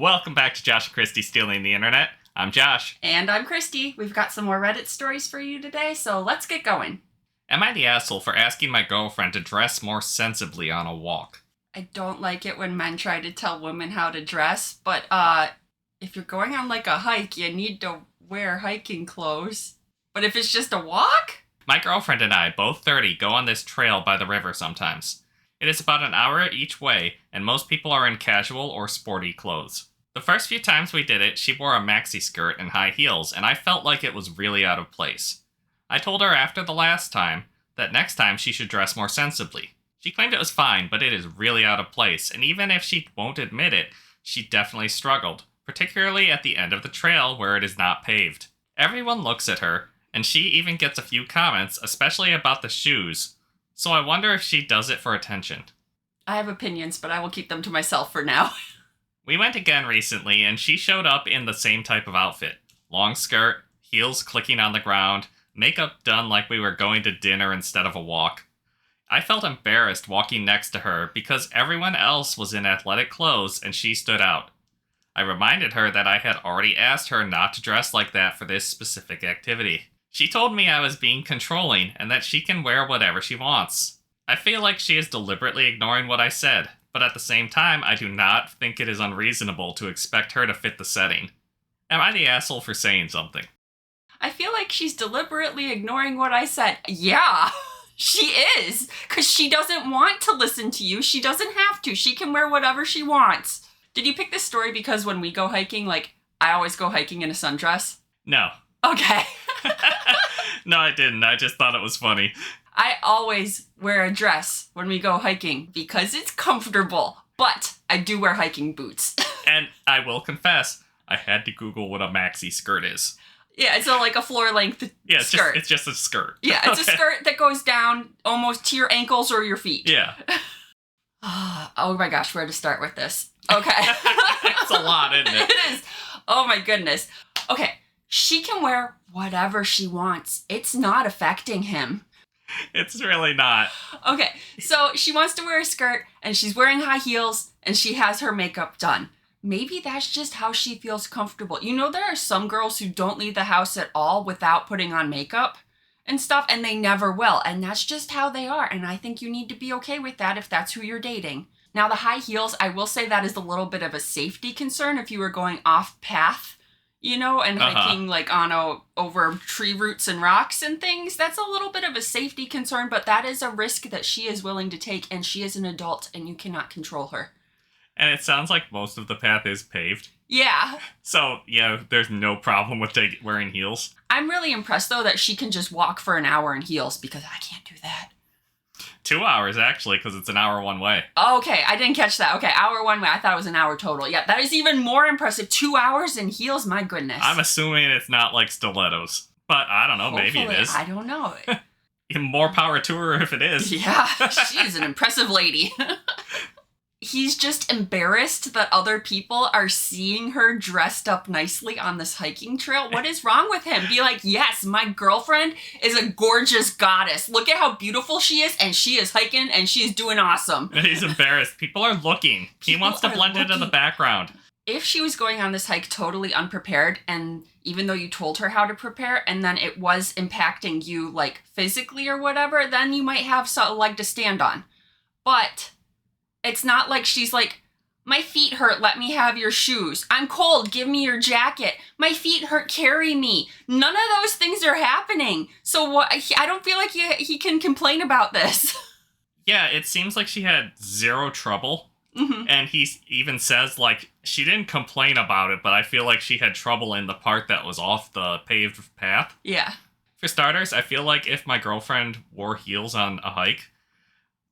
Welcome back to Josh and Kristie Stealing the Internet. I'm Josh. And I'm Kristie. We've got some more Reddit stories for you today, so let's get going. Am I the asshole for asking my girlfriend to dress more sensibly on a walk? I don't like it when men try to tell women how to dress, but if you're going on like a hike, you need to wear hiking clothes. But if it's just a walk? My girlfriend and I, both 30, go on this trail by the river sometimes. It is about an hour each way, and most people are in casual or sporty clothes. The first few times we did it, she wore a maxi skirt and high heels, and I felt like it was really out of place. I told her after the last time that next time she should dress more sensibly. She claimed it was fine, but it is really out of place, and even if she won't admit it, she definitely struggled, particularly at the end of the trail where it is not paved. Everyone looks at her, and she even gets a few comments, especially about the shoes. So I wonder if she does it for attention. I have opinions, but I will keep them to myself for now. We went again recently, and she showed up in the same type of outfit. Long skirt, heels clicking on the ground, makeup done like we were going to dinner instead of a walk. I felt embarrassed walking next to her because everyone else was in athletic clothes and she stood out. I reminded her that I had already asked her not to dress like that for this specific activity. She told me I was being controlling and that she can wear whatever she wants. I feel like she is deliberately ignoring what I said, but at the same time, I do not think it is unreasonable to expect her to fit the setting. Am I the asshole for saying something? I feel like she's deliberately ignoring what I said. Yeah, she is, because she doesn't want to listen to you. She doesn't have to. She can wear whatever she wants. Did you pick this story because when we go hiking, I always go hiking in a sundress? No. Okay. No, I didn't. I just thought it was funny. I always wear a dress when we go hiking because it's comfortable, but I do wear hiking boots. And I will confess, I had to Google what a maxi skirt is. Yeah, it's like a floor-length skirt. It's just a skirt. Yeah, it's a skirt that goes down almost to your ankles or your feet. Yeah. Oh my gosh, where to start with this? Okay. It's a lot, isn't it? It is. Oh my goodness. Okay, she can wear whatever she wants. It's not affecting him. It's really not. Okay, so she wants to wear a skirt, and she's wearing high heels, and she has her makeup done. Maybe that's just how she feels comfortable. You know, there are some girls who don't leave the house at all without putting on makeup and stuff, and they never will, and that's just how they are, and I think you need to be okay with that if that's who you're dating. Now, the high heels, I will say that is a little bit of a safety concern if you were going off path, you know, and hiking over tree roots and rocks and things. That's a little bit of a safety concern, but that is a risk that she is willing to take, and she is an adult, and you cannot control her. And it sounds like most of the path is paved. Yeah. So, yeah, there's no problem with wearing heels. I'm really impressed, though, that she can just walk for an hour in heels, because I can't do that. 2 hours, actually, because it's an hour one way. Okay, I didn't catch that. Okay, hour one way. I thought it was an hour total. Yeah, that is even more impressive. 2 hours in heels? My goodness. I'm assuming it's not like stilettos. But I don't know, Hopefully, maybe it is. I don't know. More power to her if it is. Yeah, she's an impressive lady. He's just embarrassed that other people are seeing her dressed up nicely on this hiking trail. What is wrong with him? Be like, yes, my girlfriend is a gorgeous goddess. Look at how beautiful she is, and she is hiking, and she is doing awesome. And he's embarrassed. People are looking. He wants to blend into the background. If she was going on this hike totally unprepared, and even though you told her how to prepare, and then it was impacting you, like, physically or whatever, then you might have a leg to stand on. But it's not like she's like, my feet hurt, let me have your shoes. I'm cold, give me your jacket. My feet hurt, carry me. None of those things are happening. So what? I don't feel like he can complain about this. Yeah, it seems like she had zero trouble. Mm-hmm. And he even says, like, she didn't complain about it, but I feel like she had trouble in the part that was off the paved path. Yeah. For starters, I feel like if my girlfriend wore heels on a hike,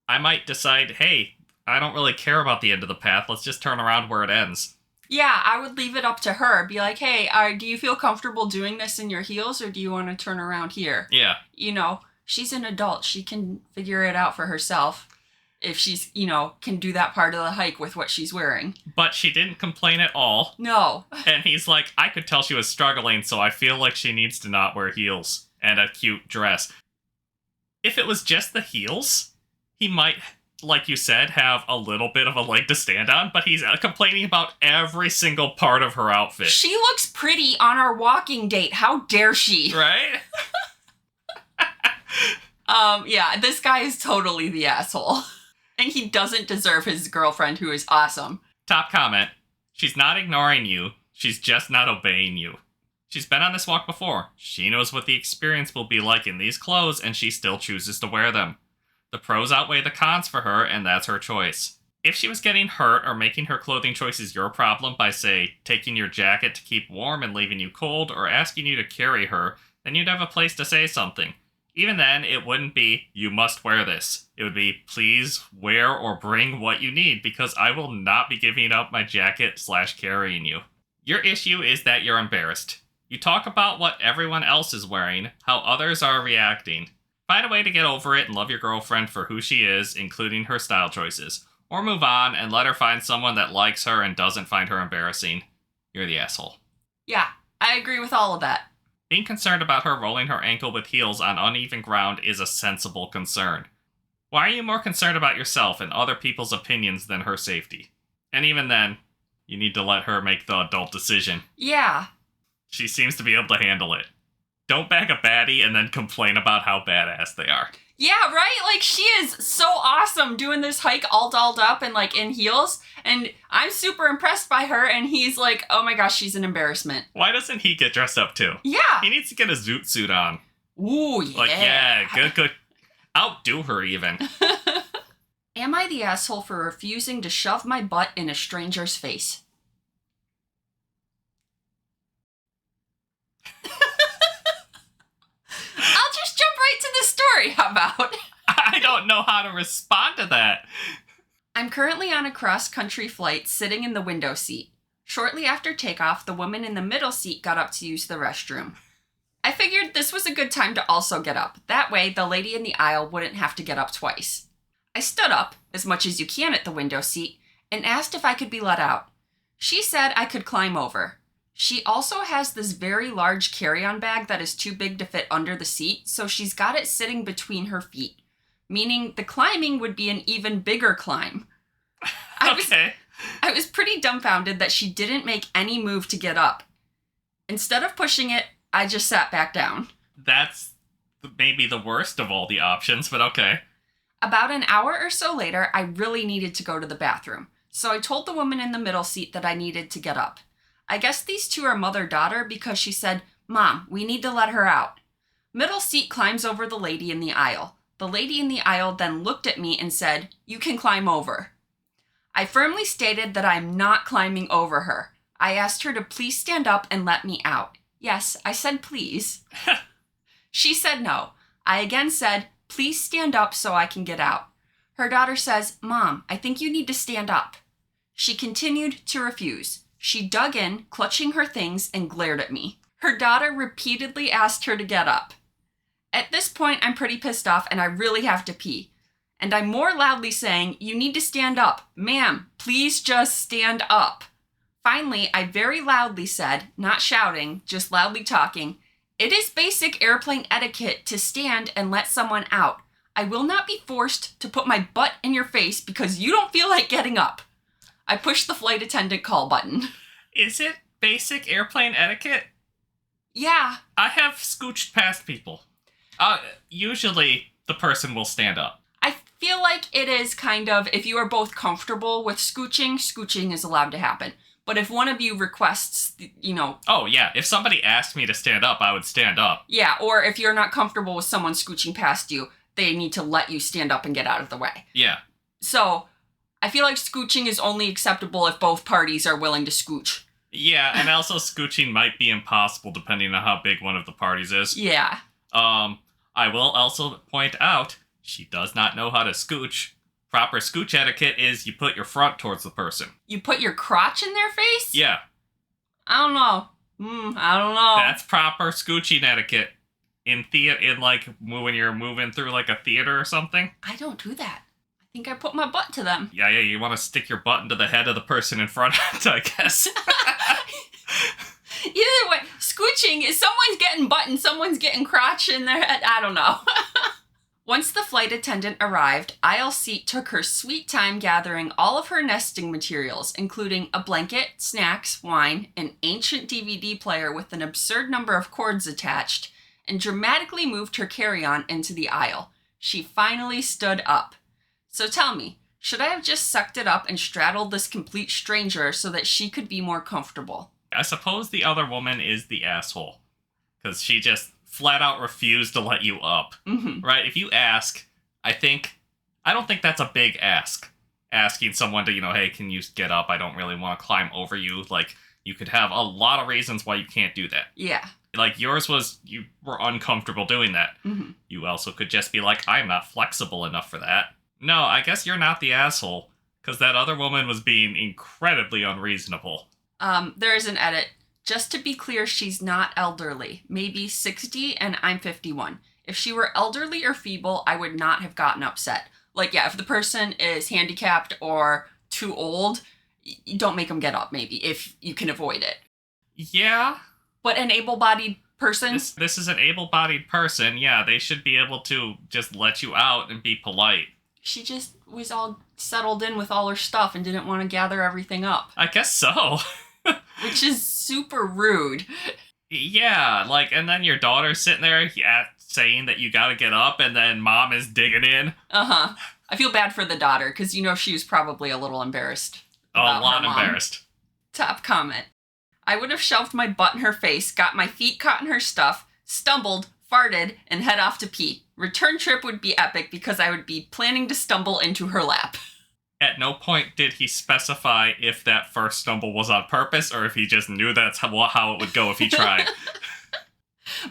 I might decide, hey, I don't really care about the end of the path. Let's just turn around where it ends. Yeah, I would leave it up to her. Be like, hey, do you feel comfortable doing this in your heels, or do you want to turn around here? Yeah. You know, she's an adult. She can figure it out for herself if she's, can do that part of the hike with what she's wearing. But she didn't complain at all. No. And he's like, I could tell she was struggling, so I feel like she needs to not wear heels and a cute dress. If it was just the heels, he might like you said, have a little bit of a leg to stand on, but he's complaining about every single part of her outfit. She looks pretty on our walking date. How dare she? Right? Yeah, this guy is totally the asshole. And he doesn't deserve his girlfriend, who is awesome. Top comment. She's not ignoring you. She's just not obeying you. She's been on this walk before. She knows what the experience will be like in these clothes, and she still chooses to wear them. The pros outweigh the cons for her, and that's her choice. If she was getting hurt or making her clothing choices your problem by, say, taking your jacket to keep warm and leaving you cold, or asking you to carry her, then you'd have a place to say something. Even then, it wouldn't be, you must wear this. It would be, please wear or bring what you need, because I will not be giving up my jacket/carrying you. Your issue is that you're embarrassed. You talk about what everyone else is wearing, how others are reacting. Find a way to get over it and love your girlfriend for who she is, including her style choices. Or move on and let her find someone that likes her and doesn't find her embarrassing. You're the asshole. Yeah, I agree with all of that. Being concerned about her rolling her ankle with heels on uneven ground is a sensible concern. Why are you more concerned about yourself and other people's opinions than her safety? And even then, you need to let her make the adult decision. Yeah. She seems to be able to handle it. Don't bag a baddie and then complain about how badass they are. Yeah, right? Like, she is so awesome doing this hike all dolled up and, like, in heels. And I'm super impressed by her, and he's like, oh my gosh, she's an embarrassment. Why doesn't he get dressed up too? Yeah. He needs to get a zoot suit on. Ooh, yeah. Like, yeah, good. Outdo her even. Am I the asshole for refusing to shove my butt in a stranger's face? I'll just jump right to the story, how about? I don't know how to respond to that. I'm currently on a cross-country flight sitting in the window seat. Shortly after takeoff, the woman in the middle seat got up to use the restroom. I figured this was a good time to also get up. That way, the lady in the aisle wouldn't have to get up twice. I stood up, as much as you can at the window seat, and asked if I could be let out. She said I could climb over. She also has this very large carry-on bag that is too big to fit under the seat, so she's got it sitting between her feet, meaning the climbing would be an even bigger climb. I was pretty dumbfounded that she didn't make any move to get up. Instead of pushing it, I just sat back down. That's maybe the worst of all the options, but okay. About an hour or so later, I really needed to go to the bathroom, so I told the woman in the middle seat that I needed to get up. I guess these two are mother-daughter because she said, Mom, we need to let her out. Middle seat climbs over the lady in the aisle. The lady in the aisle then looked at me and said, you can climb over. I firmly stated that I'm not climbing over her. I asked her to please stand up and let me out. Yes, I said please. She said no. I again said, please stand up so I can get out. Her daughter says, Mom, I think you need to stand up. She continued to refuse. She dug in, clutching her things, and glared at me. Her daughter repeatedly asked her to get up. At this point, I'm pretty pissed off and I really have to pee. And I'm more loudly saying, you need to stand up. Ma'am, please just stand up. Finally, I very loudly said, not shouting, just loudly talking, it is basic airplane etiquette to stand and let someone out. I will not be forced to put my butt in your face because you don't feel like getting up. I pushed the flight attendant call button. Is it basic airplane etiquette? Yeah. I have scooched past people. Usually the person will stand up. I feel like it is kind of, if you are both comfortable with scooching is allowed to happen. But if one of you requests, Oh, yeah. If somebody asked me to stand up, I would stand up. Yeah, or if you're not comfortable with someone scooching past you, they need to let you stand up and get out of the way. Yeah. So, I feel like scooching is only acceptable if both parties are willing to scooch. Yeah, and also scooching might be impossible depending on how big one of the parties is. Yeah. I will also point out, she does not know how to scooch. Proper scooch etiquette is you put your front towards the person. You put your crotch in their face? Yeah. I don't know. I don't know. That's proper scooching etiquette. In like when you're moving through like a theater or something. I don't do that. I think I put my butt to them. Yeah, you want to stick your butt into the head of the person in front, I guess. Either way, scooching is someone's getting butt and someone's getting crotch in their head. I don't know. Once the flight attendant arrived, aisle seat took her sweet time gathering all of her nesting materials, including a blanket, snacks, wine, an ancient DVD player with an absurd number of cords attached, and dramatically moved her carry-on into the aisle. She finally stood up. So tell me, should I have just sucked it up and straddled this complete stranger so that she could be more comfortable? I suppose the other woman is the asshole. Because she just flat out refused to let you up. Mm-hmm. Right? If you ask, I don't think that's a big ask. Asking someone to, hey, can you get up? I don't really want to climb over you. Like, you could have a lot of reasons why you can't do that. Yeah. Like, yours was you were uncomfortable doing that. Mm-hmm. You also could just be like, I'm not flexible enough for that. No, I guess you're not the asshole, because that other woman was being incredibly unreasonable. There is an edit. Just to be clear, she's not elderly. Maybe 60 and I'm 51. If she were elderly or feeble, I would not have gotten upset. Like, yeah, if the person is handicapped or too old, you don't make them get up, maybe, if you can avoid it. Yeah. But an able-bodied person? This is an able-bodied person. Yeah, they should be able to just let you out and be polite. She just was all settled in with all her stuff and didn't want to gather everything up. I guess so. Which is super rude. Yeah, and then your daughter's sitting there saying that you gotta get up, and then mom is digging in. Uh-huh. I feel bad for the daughter, because she was probably a little embarrassed. A lot embarrassed. Top comment. I would have shoved my butt in her face, got my feet caught in her stuff, stumbled, farted, and head off to pee. Return trip would be epic because I would be planning to stumble into her lap. At no point did he specify if that first stumble was on purpose or if he just knew that's how it would go if he tried.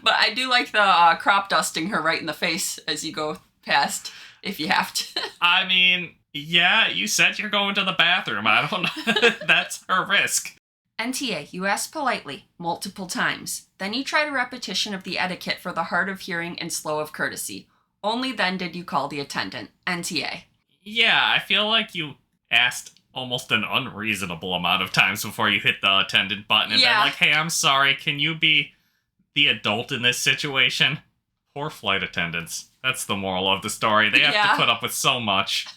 But I do like the crop dusting her right in the face as you go past, if you have to. I mean, yeah, you said you're going to the bathroom. I don't know. That's her risk. NTA, you ask politely, multiple times. Then you tried a repetition of the etiquette for the hard of hearing and slow of courtesy. Only then did you call the attendant. NTA. Yeah, I feel like you asked almost an unreasonable amount of times before you hit the attendant button and been like, hey, I'm sorry, can you be the adult in this situation? Poor flight attendants. That's the moral of the story. They have to put up with so much.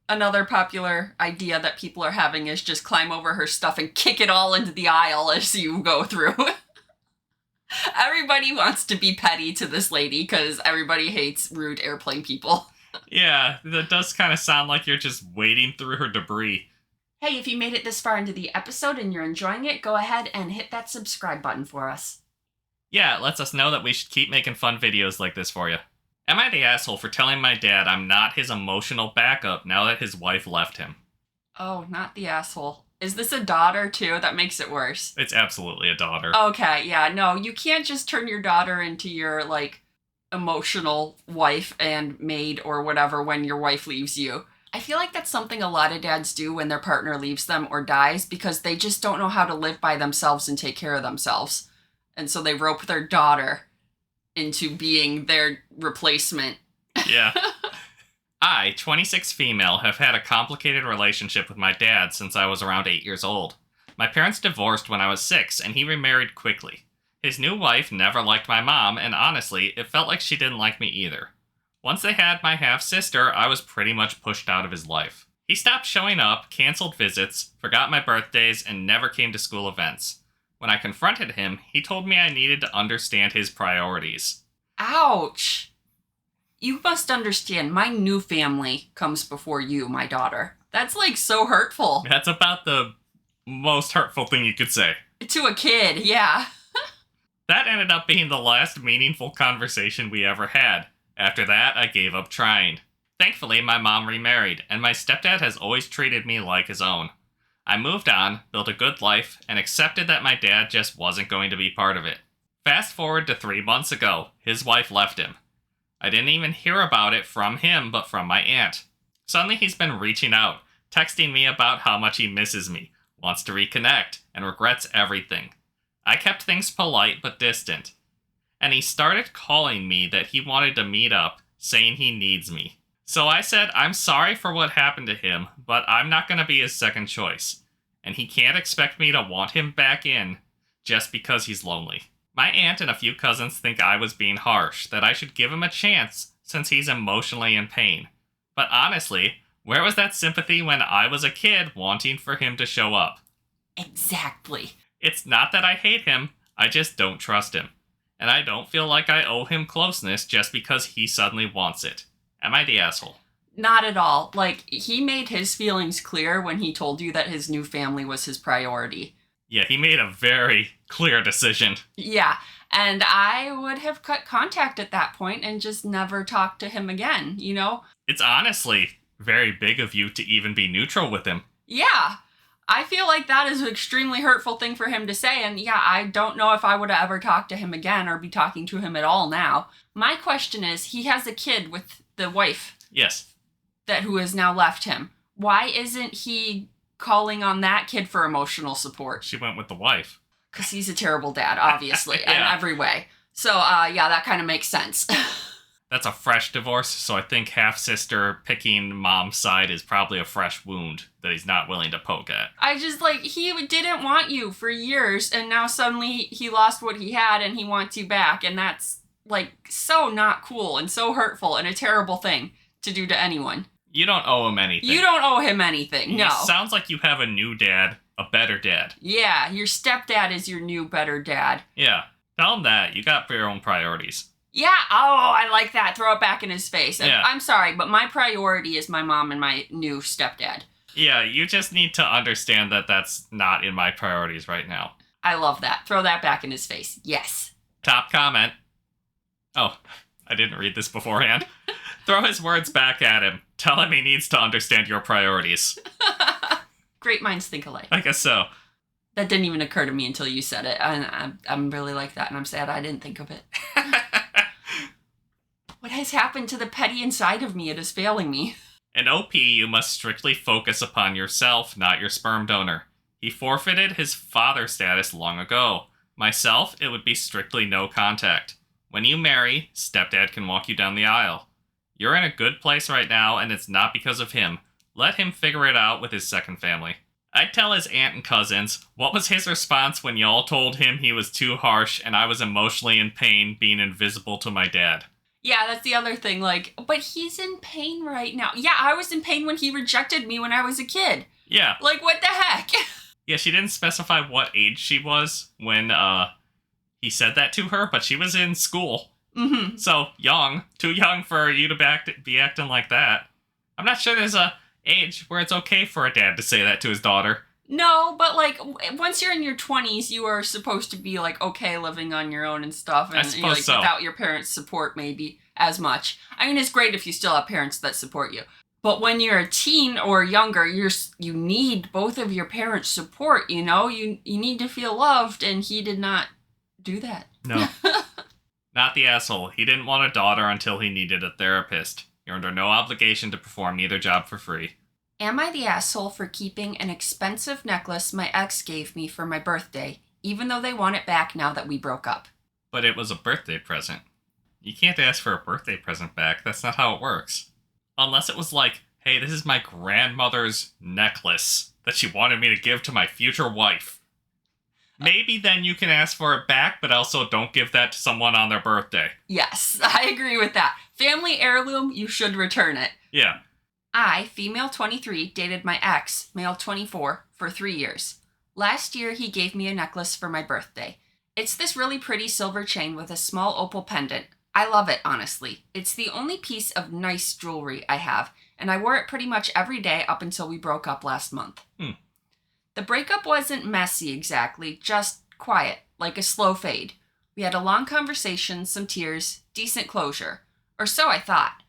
Another popular idea that people are having is just climb over her stuff and kick it all into the aisle as you go through. Everybody wants to be petty to this lady because everybody hates rude airplane people. Yeah, that does kind of sound like you're just wading through her debris. Hey, if you made it this far into the episode and you're enjoying it, go ahead and hit that subscribe button for us. Yeah, it lets us know that we should keep making fun videos like this for you. Am I the asshole for telling my dad I'm not his emotional backup now that his wife left him? Oh, not the asshole. Is this a daughter, too? That makes it worse. It's absolutely a daughter. Okay, yeah, no, you can't just turn your daughter into your, emotional wife and maid or whatever when your wife leaves you. I feel like that's something a lot of dads do when their partner leaves them or dies because they just don't know how to live by themselves and take care of themselves. And so they rope their daughter into being their replacement. Yeah. I, 26 female, have had a complicated relationship with my dad since I was around 8 years old. My parents divorced when I was 6, and he remarried quickly. His new wife never liked my mom, and honestly, it felt like she didn't like me either. Once they had my half-sister, I was pretty much pushed out of his life. He stopped showing up, canceled visits, forgot my birthdays, and never came to school events. When I confronted him, he told me I needed to understand his priorities. Ouch! You must understand, my new family comes before you, my daughter. That's, so hurtful. That's about the most hurtful thing you could say. To a kid, yeah. That ended up being the last meaningful conversation we ever had. After that, I gave up trying. Thankfully, my mom remarried, and my stepdad has always treated me like his own. I moved on, built a good life, and accepted that my dad just wasn't going to be part of it. Fast forward to 3 months ago, his wife left him. I didn't even hear about it from him, but from my aunt. Suddenly he's been reaching out, texting me about how much he misses me, wants to reconnect, and regrets everything. I kept things polite but distant. And he started calling me that he wanted to meet up, saying he needs me. So I said I'm sorry for what happened to him, but I'm not going to be his second choice. And he can't expect me to want him back in just because he's lonely. My aunt and a few cousins think I was being harsh, that I should give him a chance since he's emotionally in pain. But honestly, where was that sympathy when I was a kid wanting for him to show up? Exactly. It's not that I hate him, I just don't trust him. And I don't feel like I owe him closeness just because he suddenly wants it. Am I the asshole? Not at all. Like, he made his feelings clear when he told you that his new family was his priority. Yeah, he made a very clear decision. Yeah, and I would have cut contact at that point and just never talked to him again, you know? It's honestly very big of you to even be neutral with him. Yeah, I feel like that is an extremely hurtful thing for him to say, and yeah, I don't know if I would have ever talked to him again or be talking to him at all now. My question is, he has a kid with the wife. Yes. Who has now left him. Why isn't he calling on that kid for emotional support? She went with the wife. Because he's a terrible dad, obviously, Yeah. in every way. So, yeah, that kind of makes sense. That's a fresh divorce, so I think half-sister picking mom's side is probably a fresh wound that he's not willing to poke at. I just, like, he didn't want you for years, and now suddenly he lost what he had and he wants you back, and that's, like, so not cool and so hurtful and a terrible thing to do to anyone. You don't owe him anything. You don't owe him anything, no. It sounds like you have a new dad, a better dad. Yeah, your stepdad is your new better dad. Yeah, tell him that. You got your own priorities. Yeah, oh, I like that. Throw it back in his face. Yeah. I'm sorry, but my priority is my mom and my new stepdad. Yeah, you just need to understand that that's not in my priorities right now. I love that. Throw that back in his face. Yes. Top comment. Oh, I didn't read this beforehand. Throw his words back at him. Tell him he needs to understand your priorities. Great minds think alike. I guess so. That didn't even occur to me until you said it. And I'm really like that, and I'm sad I didn't think of it. What has happened to the petty inside of me? It is failing me. In OP, you must strictly focus upon yourself, not your sperm donor. He forfeited his father status long ago. Myself, it would be strictly no contact. When you marry, stepdad can walk you down the aisle. You're in a good place right now, and it's not because of him. Let him figure it out with his second family. I'd tell his aunt and cousins, what was his response when y'all told him he was too harsh and I was emotionally in pain being invisible to my dad? Yeah, that's the other thing. Like, but he's in pain right now. Yeah, I was in pain when he rejected me when I was a kid. Yeah. Like, what the heck? Yeah, she didn't specify what age she was when he said that to her, but she was in school. Mm-hmm. So, young. Too young for you to be acting like that. I'm not sure there's a age where it's okay for a dad to say that to his daughter. No, but, like, once you're in your 20s, you are supposed to be, like, okay living on your own and stuff. And, I suppose like, so. without your parents' support, maybe, as much. I mean, it's great if you still have parents that support you. But when you're a teen or younger, you need both of your parents' support, you know? You need to feel loved, and he did not do that. No. Not the asshole. He didn't want a daughter until he needed a therapist. You're under no obligation to perform either job for free. Am I the asshole for keeping an expensive necklace my ex gave me for my birthday, even though they want it back now that we broke up? But it was a birthday present. You can't ask for a birthday present back. That's not how it works. Unless it was like, hey, this is my grandmother's necklace that she wanted me to give to my future wife. Maybe then you can ask for it back, but also don't give that to someone on their birthday. Yes, I agree with that. Family heirloom, you should return it. Yeah. I, female 23, dated my ex, male 24, for 3 years. Last year, he gave me a necklace for my birthday. It's this really pretty silver chain with a small opal pendant. I love it, honestly. It's the only piece of nice jewelry I have, and I wore it pretty much every day up until we broke up last month. The breakup wasn't messy exactly, just quiet, like a slow fade. We had a long conversation, some tears, decent closure. Or so I thought.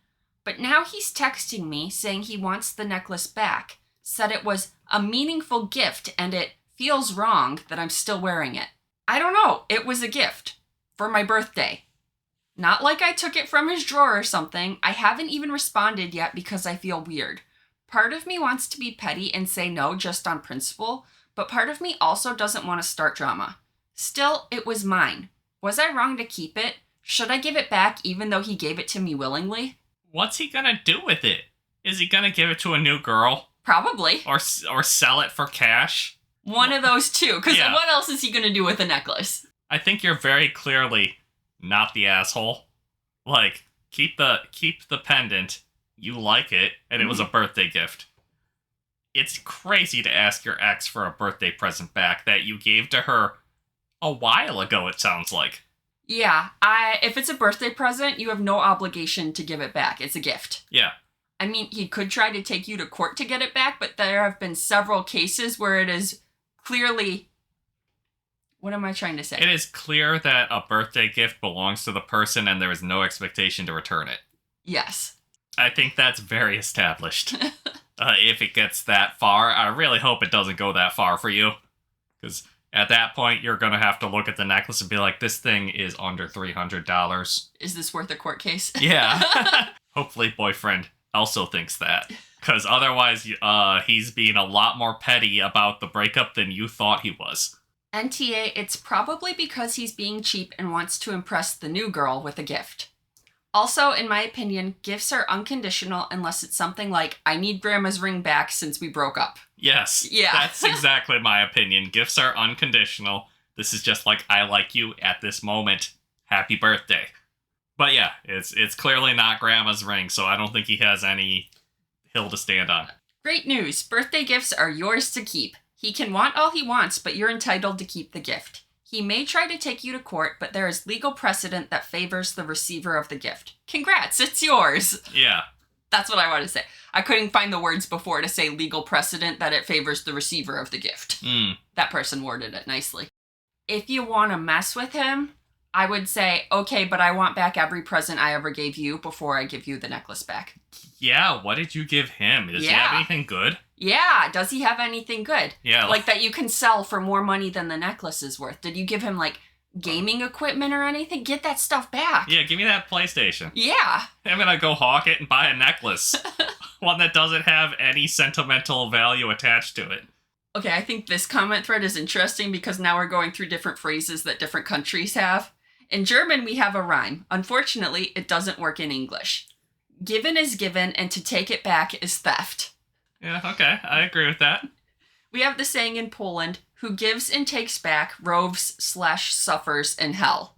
But now he's texting me saying he wants the necklace back, said it was a meaningful gift and it feels wrong that I'm still wearing it. I don't know, it was a gift. For my birthday. Not like I took it from his drawer or something. I haven't even responded yet because I feel weird. Part of me wants to be petty and say no just on principle, but part of me also doesn't want to start drama. Still, it was mine. Was I wrong to keep it? Should I give it back even though he gave it to me willingly? What's he gonna do with it? Is he gonna give it to a new girl? Probably. Or sell it for cash? One of those two, because Yeah. what else is he going to do with a necklace? I think you're very clearly not the asshole. Like, keep the pendant. You like it, and it was a birthday gift. It's crazy to ask your ex for a birthday present back that you gave to her a while ago, it sounds like. Yeah, if it's a birthday present, you have no obligation to give it back. It's a gift. Yeah. I mean, he could try to take you to court to get it back, but there have been several cases where it is clearly... What am I trying to say? It is clear that a birthday gift belongs to the person and there is no expectation to return it. Yes. I think that's very established. If it gets that far, I really hope it doesn't go that far for you. Because at that point, you're going to have to look at the necklace and be like, this thing is under $300. Is this worth a court case? Yeah. Hopefully boyfriend also thinks that. Because otherwise, he's being a lot more petty about the breakup than you thought he was. NTA, it's probably because he's being cheap and wants to impress the new girl with a gift. Also, in my opinion, gifts are unconditional unless it's something like, I need grandma's ring back since we broke up. Yes. Yeah. That's exactly my opinion. Gifts are unconditional. This is just like, I like you at this moment. Happy birthday. But yeah, it's clearly not grandma's ring, so I don't think he has any hill to stand on. Great news. Birthday gifts are yours to keep. He can want all he wants, but you're entitled to keep the gift. He may try to take you to court, but there is legal precedent that favors the receiver of the gift. Congrats, it's yours. Yeah. That's what I want to say. I couldn't find the words before to say legal precedent that it favors the receiver of the gift. That person worded it nicely. If you want to mess with him, I would say, okay, but I want back every present I ever gave you before I give you the necklace back. Yeah, what did you give him? Does he have anything good? Yeah, does he have anything good? Yeah. Like that you can sell for more money than the necklace is worth. Did you give him, like, gaming equipment or anything? Get that stuff back. Yeah, give me that PlayStation. Yeah. I'm gonna go hawk it and buy a necklace. One that doesn't have any sentimental value attached to it. Okay, I think this comment thread is interesting because now we're going through different phrases that different countries have. In German, we have a rhyme. Unfortunately, it doesn't work in English. Given is given, and to take it back is theft. Yeah, okay, I agree with that. We have the saying in Poland, who gives and takes back roves/suffers in hell.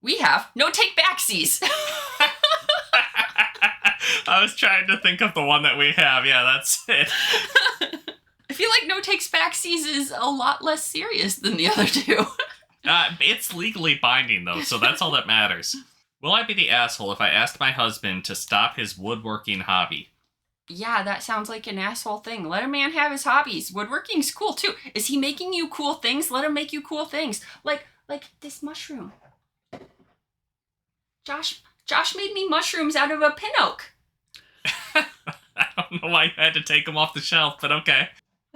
We have no take backsies. I was trying to think of the one that we have. Yeah, that's it. I feel like no takes backsies is a lot less serious than the other two. It's legally binding, though, so that's all that matters. Will I be the asshole if I asked my husband to stop his woodworking hobby? Yeah, that sounds like an asshole thing. Let a man have his hobbies. Woodworking's cool, too. Is he making you cool things? Let him make you cool things. Like this mushroom. Josh made me mushrooms out of a pin oak. I don't know why you had to take them off the shelf, but okay.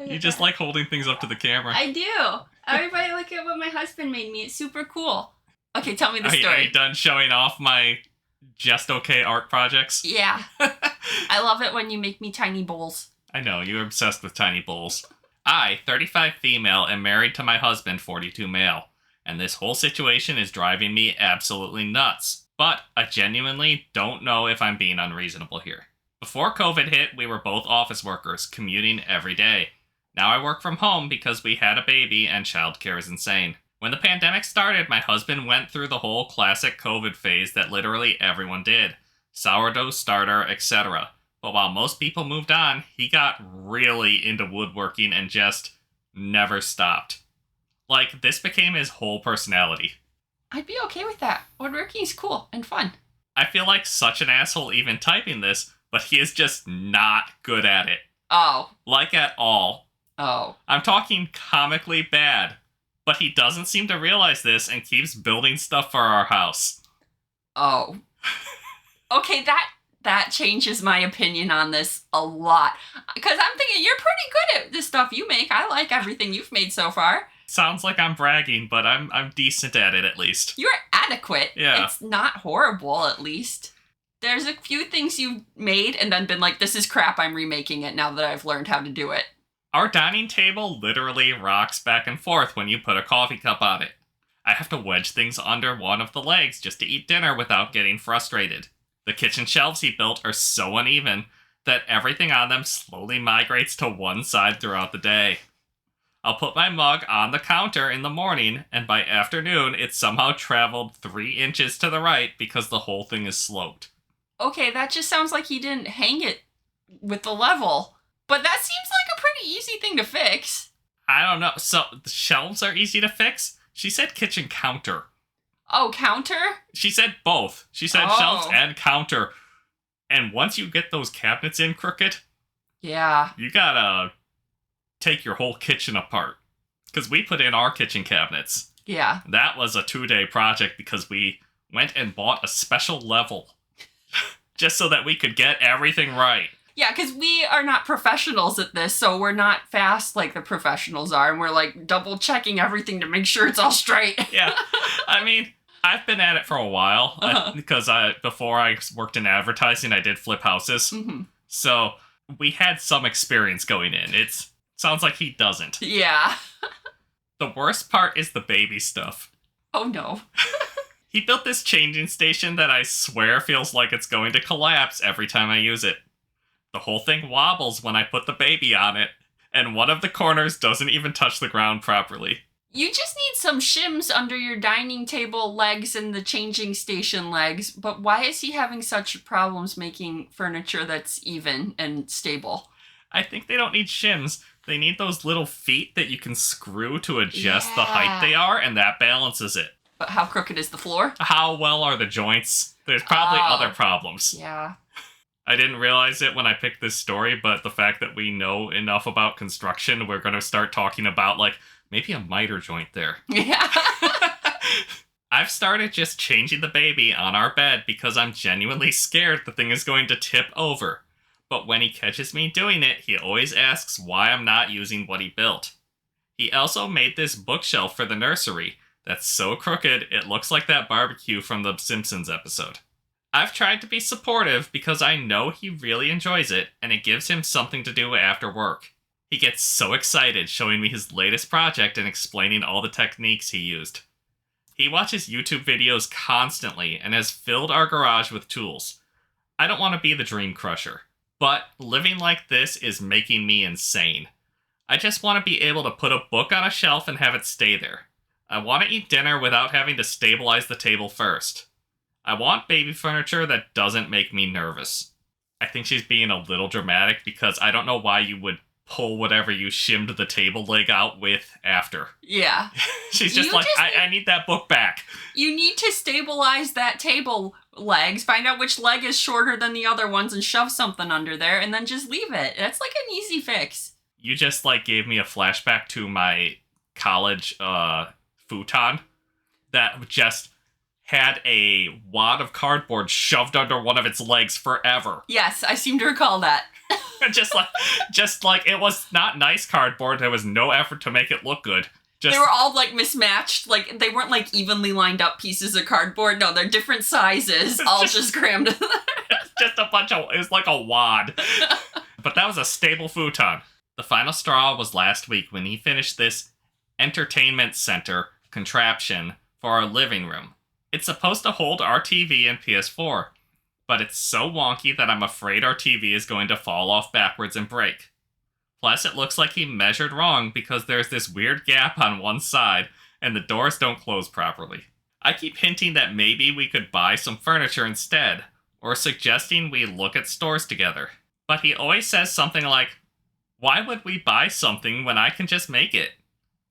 You just like holding things up to the camera. I do. Everybody look at what my husband made me. It's super cool. Okay, tell me the story. Are you done showing off my just okay art projects? Yeah. I love it when you make me tiny bowls. I know, you're obsessed with tiny bowls. I, 35 female, am married to my husband, 42 male. And this whole situation is driving me absolutely nuts. But I genuinely don't know if I'm being unreasonable here. Before COVID hit, we were both office workers, commuting every day. Now I work from home because we had a baby and childcare is insane. When the pandemic started, my husband went through the whole classic COVID phase that literally everyone did. Sourdough starter, etc. But while most people moved on, he got really into woodworking and just never stopped. Like, this became his whole personality. I'd be okay with that. Woodworking's cool and fun. I feel like such an asshole even typing this, but he is just not good at it. Oh. Like at all. Oh. I'm talking comically bad. But he doesn't seem to realize this and keeps building stuff for our house. Oh. Okay, that changes my opinion on this a lot. Because I'm thinking, you're pretty good at the stuff you make. I like everything you've made so far. Sounds like I'm bragging, but I'm decent at it at least. You're adequate. Yeah. It's not horrible, at least. There's a few things you've made and then been like, this is crap, I'm remaking it now that I've learned how to do it. Our dining table literally rocks back and forth when you put a coffee cup on it. I have to wedge things under one of the legs just to eat dinner without getting frustrated. The kitchen shelves he built are so uneven that everything on them slowly migrates to one side throughout the day. I'll put my mug on the counter in the morning, and by afternoon it's somehow traveled 3 inches to the right because the whole thing is sloped. Okay, that just sounds like he didn't hang it with the level. But that seems like a pretty easy thing to fix. I don't know. So the shelves are easy to fix? She said kitchen counter. Oh, counter? She said both. She said shelves and counter. And once you get those cabinets in crooked, yeah, you gotta take your whole kitchen apart. Because we put in our kitchen cabinets. Yeah. That was a 2-day project because we went and bought a special level just so that we could get everything right. Yeah, because we are not professionals at this, so we're not fast like the professionals are, and we're like double checking everything to make sure it's all straight. Yeah. I mean, I've been at it for a while because before I worked in advertising, I did flip houses. Mm-hmm. So we had some experience going in. It sounds like he doesn't. Yeah. The worst part is the baby stuff. Oh no. He built this changing station that I swear feels like it's going to collapse every time I use it. The whole thing wobbles when I put the baby on it, and one of the corners doesn't even touch the ground properly. You just need some shims under your dining table legs and the changing station legs, but why is he having such problems making furniture that's even and stable? I think they don't need shims. They need those little feet that you can screw to adjust the height they are, and that balances it. But how crooked is the floor? How well are the joints? There's probably other problems. Yeah. I didn't realize it when I picked this story, but the fact that we know enough about construction, we're going to start talking about, like, maybe a miter joint there. Yeah. I've started just changing the baby on our bed because I'm genuinely scared the thing is going to tip over. But when he catches me doing it, he always asks why I'm not using what he built. He also made this bookshelf for the nursery that's so crooked it looks like that barbecue from the Simpsons episode. I've tried to be supportive because I know he really enjoys it and it gives him something to do after work. He gets so excited showing me his latest project and explaining all the techniques he used. He watches YouTube videos constantly and has filled our garage with tools. I don't want to be the dream crusher, but living like this is making me insane. I just want to be able to put a book on a shelf and have it stay there. I want to eat dinner without having to stabilize the table first. I want baby furniture that doesn't make me nervous. I think she's being a little dramatic because I don't know why you would pull whatever you shimmed the table leg out with after. Yeah. She's just I need that book back. You need to stabilize that table legs, find out which leg is shorter than the other ones and shove something under there and then just leave it. That's like an easy fix. You just gave me a flashback to my college futon that just had a wad of cardboard shoved under one of its legs forever. Yes, I seem to recall that. just like it was not nice cardboard. There was no effort to make it look good. They were all mismatched. They weren't evenly lined up pieces of cardboard. No, they're different sizes, all just crammed in there. Just a bunch of, it was like a wad. But that was a stable futon. The final straw was last week when he finished this entertainment center contraption for our living room. It's supposed to hold our TV and PS4, but it's so wonky that I'm afraid our TV is going to fall off backwards and break. Plus, it looks like he measured wrong because there's this weird gap on one side and the doors don't close properly. I keep hinting that maybe we could buy some furniture instead, or suggesting we look at stores together. But he always says something like, "Why would we buy something when I can just make it?"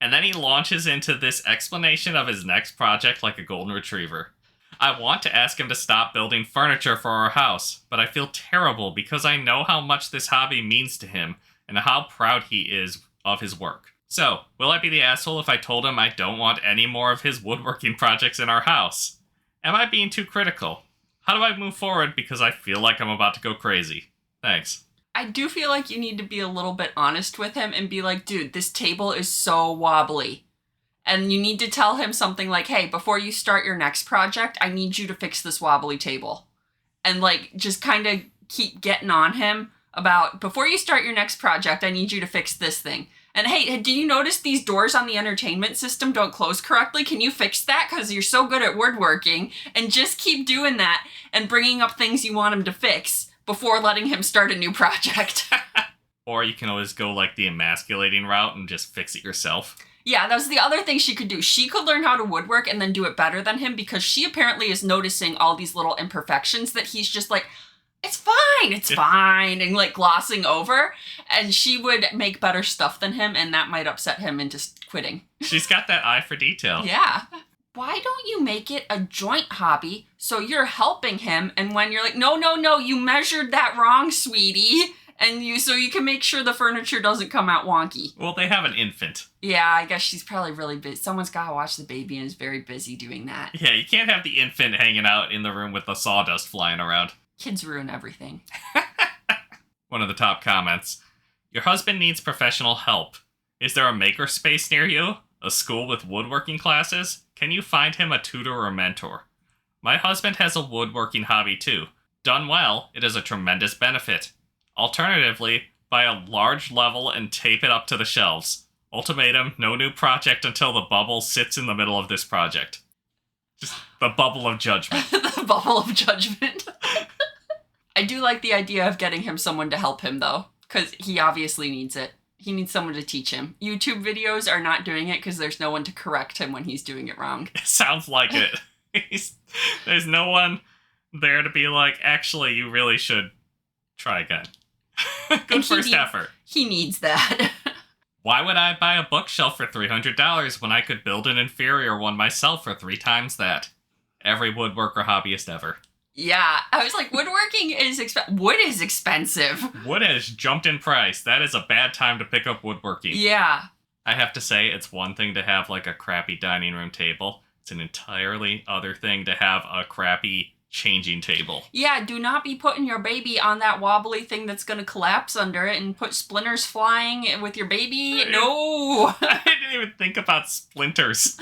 And then he launches into this explanation of his next project like a golden retriever. I want to ask him to stop building furniture for our house, but I feel terrible because I know how much this hobby means to him and how proud he is of his work. So, will I be the asshole if I told him I don't want any more of his woodworking projects in our house? Am I being too critical? How do I move forward because I feel like I'm about to go crazy? Thanks. I do feel like you need to be a little bit honest with him and be like, dude, this table is so wobbly. And you need to tell him something like, hey, before you start your next project, I need you to fix this wobbly table. And just kind of keep getting on him about, before you start your next project, I need you to fix this thing. And hey, do you notice these doors on the entertainment system don't close correctly? Can you fix that? Because you're so good at woodworking. And just keep doing that and bringing up things you want him to fix before letting him start a new project. Or you can always go the emasculating route and just fix it yourself. Yeah, that's the other thing she could do. She could learn how to woodwork and then do it better than him because she apparently is noticing all these little imperfections that he's just like, it's fine, and like glossing over. And she would make better stuff than him, and that might upset him into quitting. She's got that eye for detail. Yeah. Why don't you make it a joint hobby so you're helping him, and when you're like, no, you measured that wrong, sweetie, and so you can make sure the furniture doesn't come out wonky. Well, they have an infant. Yeah, I guess she's probably really busy. Someone's got to watch the baby and is very busy doing that. Yeah, you can't have the infant hanging out in the room with the sawdust flying around. Kids ruin everything. One of the top comments. Your husband needs professional help. Is there a makerspace near you? A school with woodworking classes? Can you find him a tutor or mentor? My husband has a woodworking hobby too. Done well, it is a tremendous benefit. Alternatively, buy a large level and tape it up to the shelves. Ultimatum, no new project until the bubble sits in the middle of this project. Just the bubble of judgment. The bubble of judgment. I do like the idea of getting him someone to help him, though, because he obviously needs it. He needs someone to teach him. YouTube videos are not doing it because there's no one to correct him when he's doing it wrong. It sounds like it. There's no one there to be like, actually, you really should try again. Good first effort. He needs that. Why would I buy a bookshelf for $300 when I could build an inferior one myself for 3 times that? Every woodworker hobbyist ever. Yeah, I was like, woodworking is wood is expensive. Wood has jumped in price. That is a bad time to pick up woodworking. Yeah. I have to say, it's one thing to have like a crappy dining room table. It's an entirely other thing to have a crappy changing table. Yeah, do not be putting your baby on that wobbly thing that's going to collapse under it and put splinters flying with your baby. No! I didn't even think about splinters.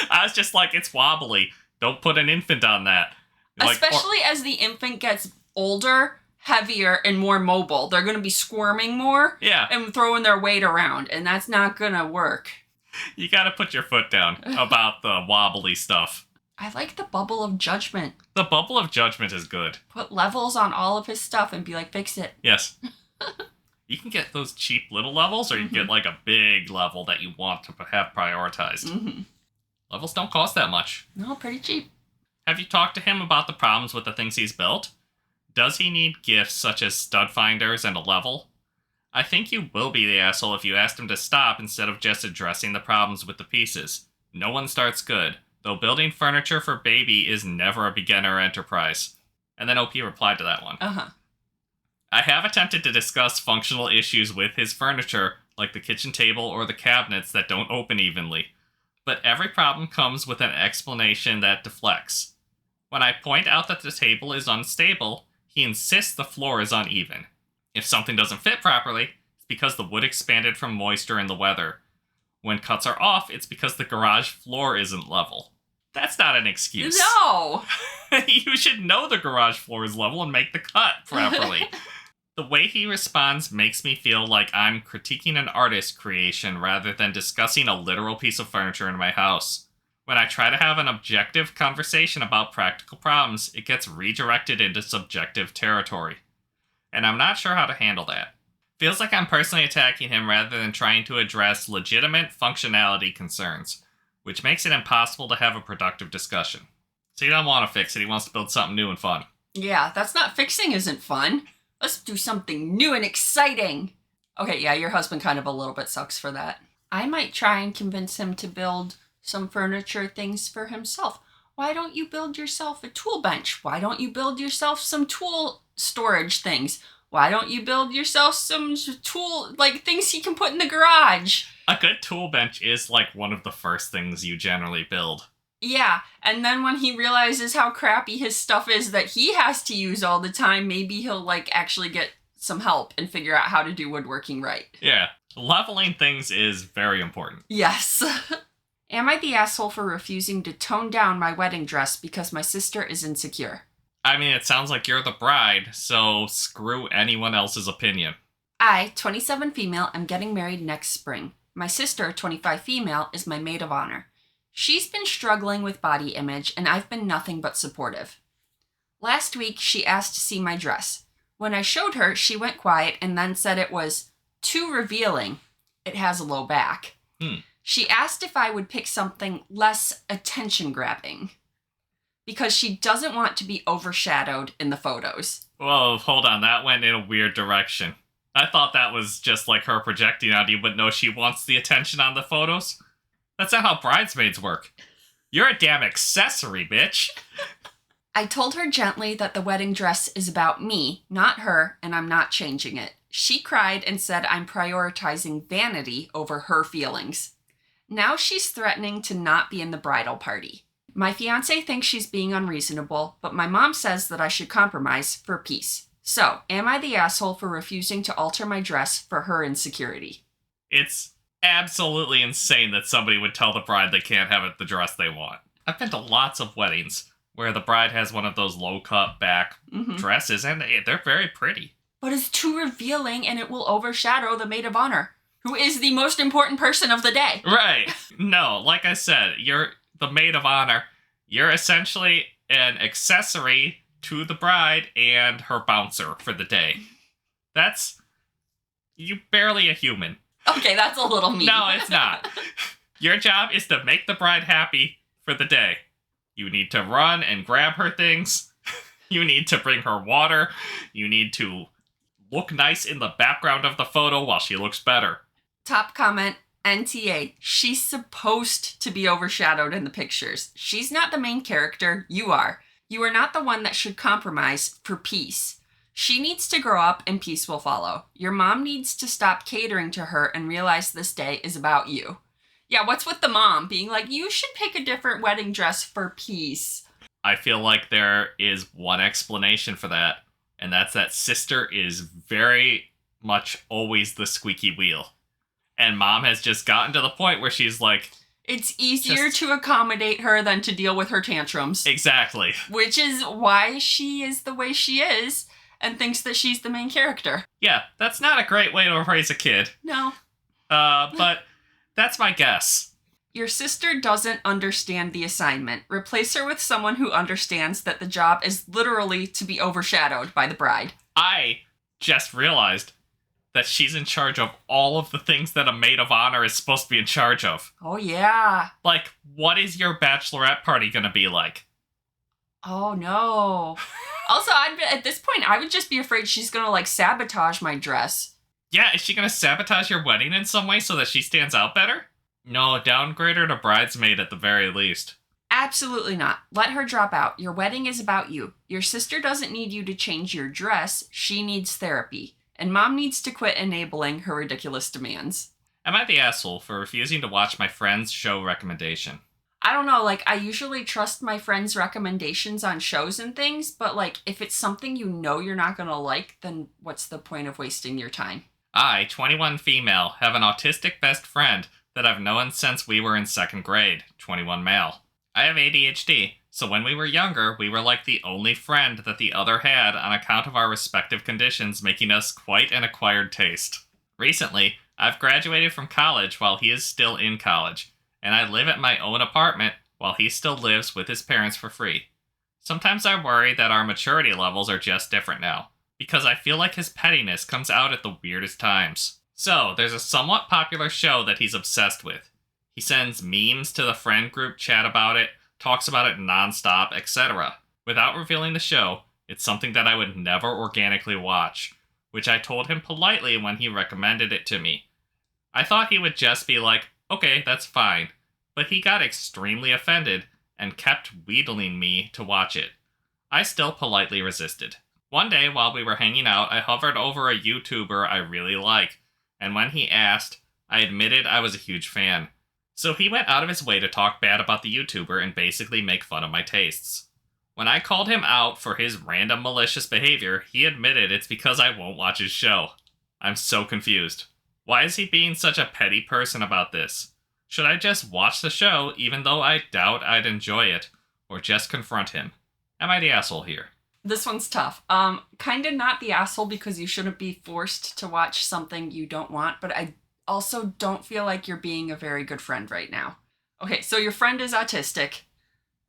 I was just like, it's wobbly. Don't put an infant on that. Especially as the infant gets older, heavier, and more mobile. They're going to be squirming more and throwing their weight around, and that's not going to work. You got to put your foot down about the wobbly stuff. I like the bubble of judgment. The bubble of judgment is good. Put levels on all of his stuff and be like, fix it. Yes. You can get those cheap little levels, or you can get like a big level that you want to have prioritized. Mm-hmm. Levels don't cost that much. No, pretty cheap. Have you talked to him about the problems with the things he's built? Does he need gifts such as stud finders and a level? I think you will be the asshole if you asked him to stop instead of just addressing the problems with the pieces. No one starts good, though building furniture for baby is never a beginner enterprise. And then OP replied to that one. I have attempted to discuss functional issues with his furniture, like the kitchen table or the cabinets that don't open evenly. But every problem comes with an explanation that deflects. When I point out that the table is unstable, he insists the floor is uneven. If something doesn't fit properly, it's because the wood expanded from moisture in the weather. When cuts are off, it's because the garage floor isn't level. That's not an excuse. No! You should know the garage floor is level and make the cut properly. The way he responds makes me feel like I'm critiquing an artist's creation rather than discussing a literal piece of furniture in my house. When I try to have an objective conversation about practical problems, it gets redirected into subjective territory. And I'm not sure how to handle that. Feels like I'm personally attacking him rather than trying to address legitimate functionality concerns, which makes it impossible to have a productive discussion. So he doesn't want to fix it, he wants to build something new and fun. Yeah, that's not fixing isn't fun. Let's do something new and exciting. Okay, yeah, your husband kind of a little bit sucks for that. I might try and convince him to build some furniture things for himself. Why don't you build yourself a tool bench? Why don't you build yourself some tool storage things? Why don't you build yourself some tool, like things he can put in the garage? A good tool bench is like one of the first things you generally build. Yeah, and then when he realizes how crappy his stuff is that he has to use all the time, maybe he'll like actually get some help and figure out how to do woodworking right. Yeah, leveling things is very important. Yes. Am I the asshole for refusing to tone down my wedding dress because my sister is insecure? I mean, it sounds like you're the bride, so screw anyone else's opinion. I, 27 female, am getting married next spring. My sister, 25 female, is my maid of honor. She's been struggling with body image, and I've been nothing but supportive. Last week, she asked to see my dress. When I showed her, she went quiet and then said it was too revealing. It has a low back. She asked if I would pick something less attention-grabbing because she doesn't want to be overshadowed in the photos. Whoa, hold on, that went in a weird direction. I thought that was just like her projecting on you, but no, she wants the attention on the photos? That's not how bridesmaids work. You're a damn accessory, bitch. I told her gently that the wedding dress is about me, not her, and I'm not changing it. She cried and said I'm prioritizing vanity over her feelings. Now she's threatening to not be in the bridal party. My fiance thinks she's being unreasonable, but my mom says that I should compromise for peace. So, am I the asshole for refusing to alter my dress for her insecurity? It's absolutely insane that somebody would tell the bride they can't have the dress they want. I've been to lots of weddings where the bride has one of those low-cut back dresses, and they're very pretty. But it's too revealing, and it will overshadow the maid of honor, who is the most important person of the day. Right. No, like I said, you're the maid of honor. You're essentially an accessory to the bride and her bouncer for the day. That's... you barely a human. Okay, that's a little mean. No, it's not. Your job is to make the bride happy for the day. You need to run and grab her things. You need to bring her water. You need to look nice in the background of the photo while she looks better. Top comment, NTA. She's supposed to be overshadowed in the pictures. She's not the main character. You are. You are not the one that should compromise for peace. She needs to grow up and peace will follow. Your mom needs to stop catering to her and realize this day is about you. Yeah, what's with the mom being like, you should pick a different wedding dress for peace? I feel like there is one explanation for that, and that's that sister is very much always the squeaky wheel. And mom has just gotten to the point where she's like... it's easier to accommodate her than to deal with her tantrums. Exactly. Which is why she is the way she is and thinks that she's the main character. Yeah, that's not a great way to raise a kid. No. But that's my guess. Your sister doesn't understand the assignment. Replace her with someone who understands that the job is literally to be overshadowed by the bride. I just realized that she's in charge of all of the things that a maid of honor is supposed to be in charge of. Oh, yeah. Like, what is your bachelorette party gonna be like? Oh, no. Also, at this point, I would just be afraid she's gonna, like, sabotage my dress. Yeah, is she gonna sabotage your wedding in some way so that she stands out better? No, downgrade her to bridesmaid at the very least. Absolutely not. Let her drop out. Your wedding is about you. Your sister doesn't need you to change your dress. She needs therapy. And mom needs to quit enabling her ridiculous demands. Am I the asshole for refusing to watch my friend's show recommendation? I don't know, like, I usually trust my friends' recommendations on shows and things, but, like, if it's something you know you're not gonna like, then what's the point of wasting your time? I, 21 female, have an autistic best friend that I've known since we were in 2nd grade, 21 male. I have ADHD, so when we were younger, we were like the only friend that the other had on account of our respective conditions, making us quite an acquired taste. Recently, I've graduated from college while he is still in college, and I live at my own apartment while he still lives with his parents for free. Sometimes I worry that our maturity levels are just different now, because I feel like his pettiness comes out at the weirdest times. So, there's a somewhat popular show that he's obsessed with. He sends memes to the friend group chat about it, talks about it nonstop, etc. Without revealing the show, it's something that I would never organically watch, which I told him politely when he recommended it to me. I thought he would just be like, okay, that's fine, but he got extremely offended and kept wheedling me to watch it. I still politely resisted. One day while we were hanging out, I hovered over a YouTuber I really like, and when he asked, I admitted I was a huge fan. So he went out of his way to talk bad about the YouTuber and basically make fun of my tastes. When I called him out for his random malicious behavior, he admitted it's because I won't watch his show. I'm so confused. Why is he being such a petty person about this? Should I just watch the show even though I doubt I'd enjoy it, or just confront him? Am I the asshole here? This one's tough. Kinda not the asshole because you shouldn't be forced to watch something you don't want, but I also don't feel like you're being a very good friend right now. Okay, so your friend is autistic.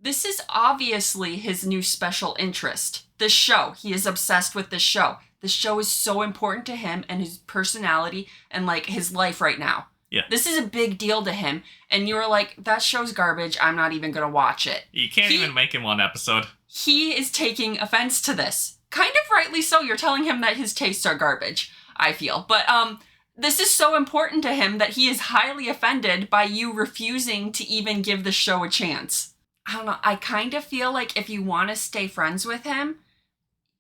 This is obviously his new special interest. This show. He is obsessed with this show. This show is so important to him and his personality and, like, his life right now. Yeah. This is a big deal to him. And you were like, that show's garbage. I'm not even going to watch it. You can't even make him one episode. He is taking offense to this. Kind of rightly so. You're telling him that his tastes are garbage, I feel. But this is so important to him that he is highly offended by you refusing to even give the show a chance. I don't know. I kind of feel like if you want to stay friends with him,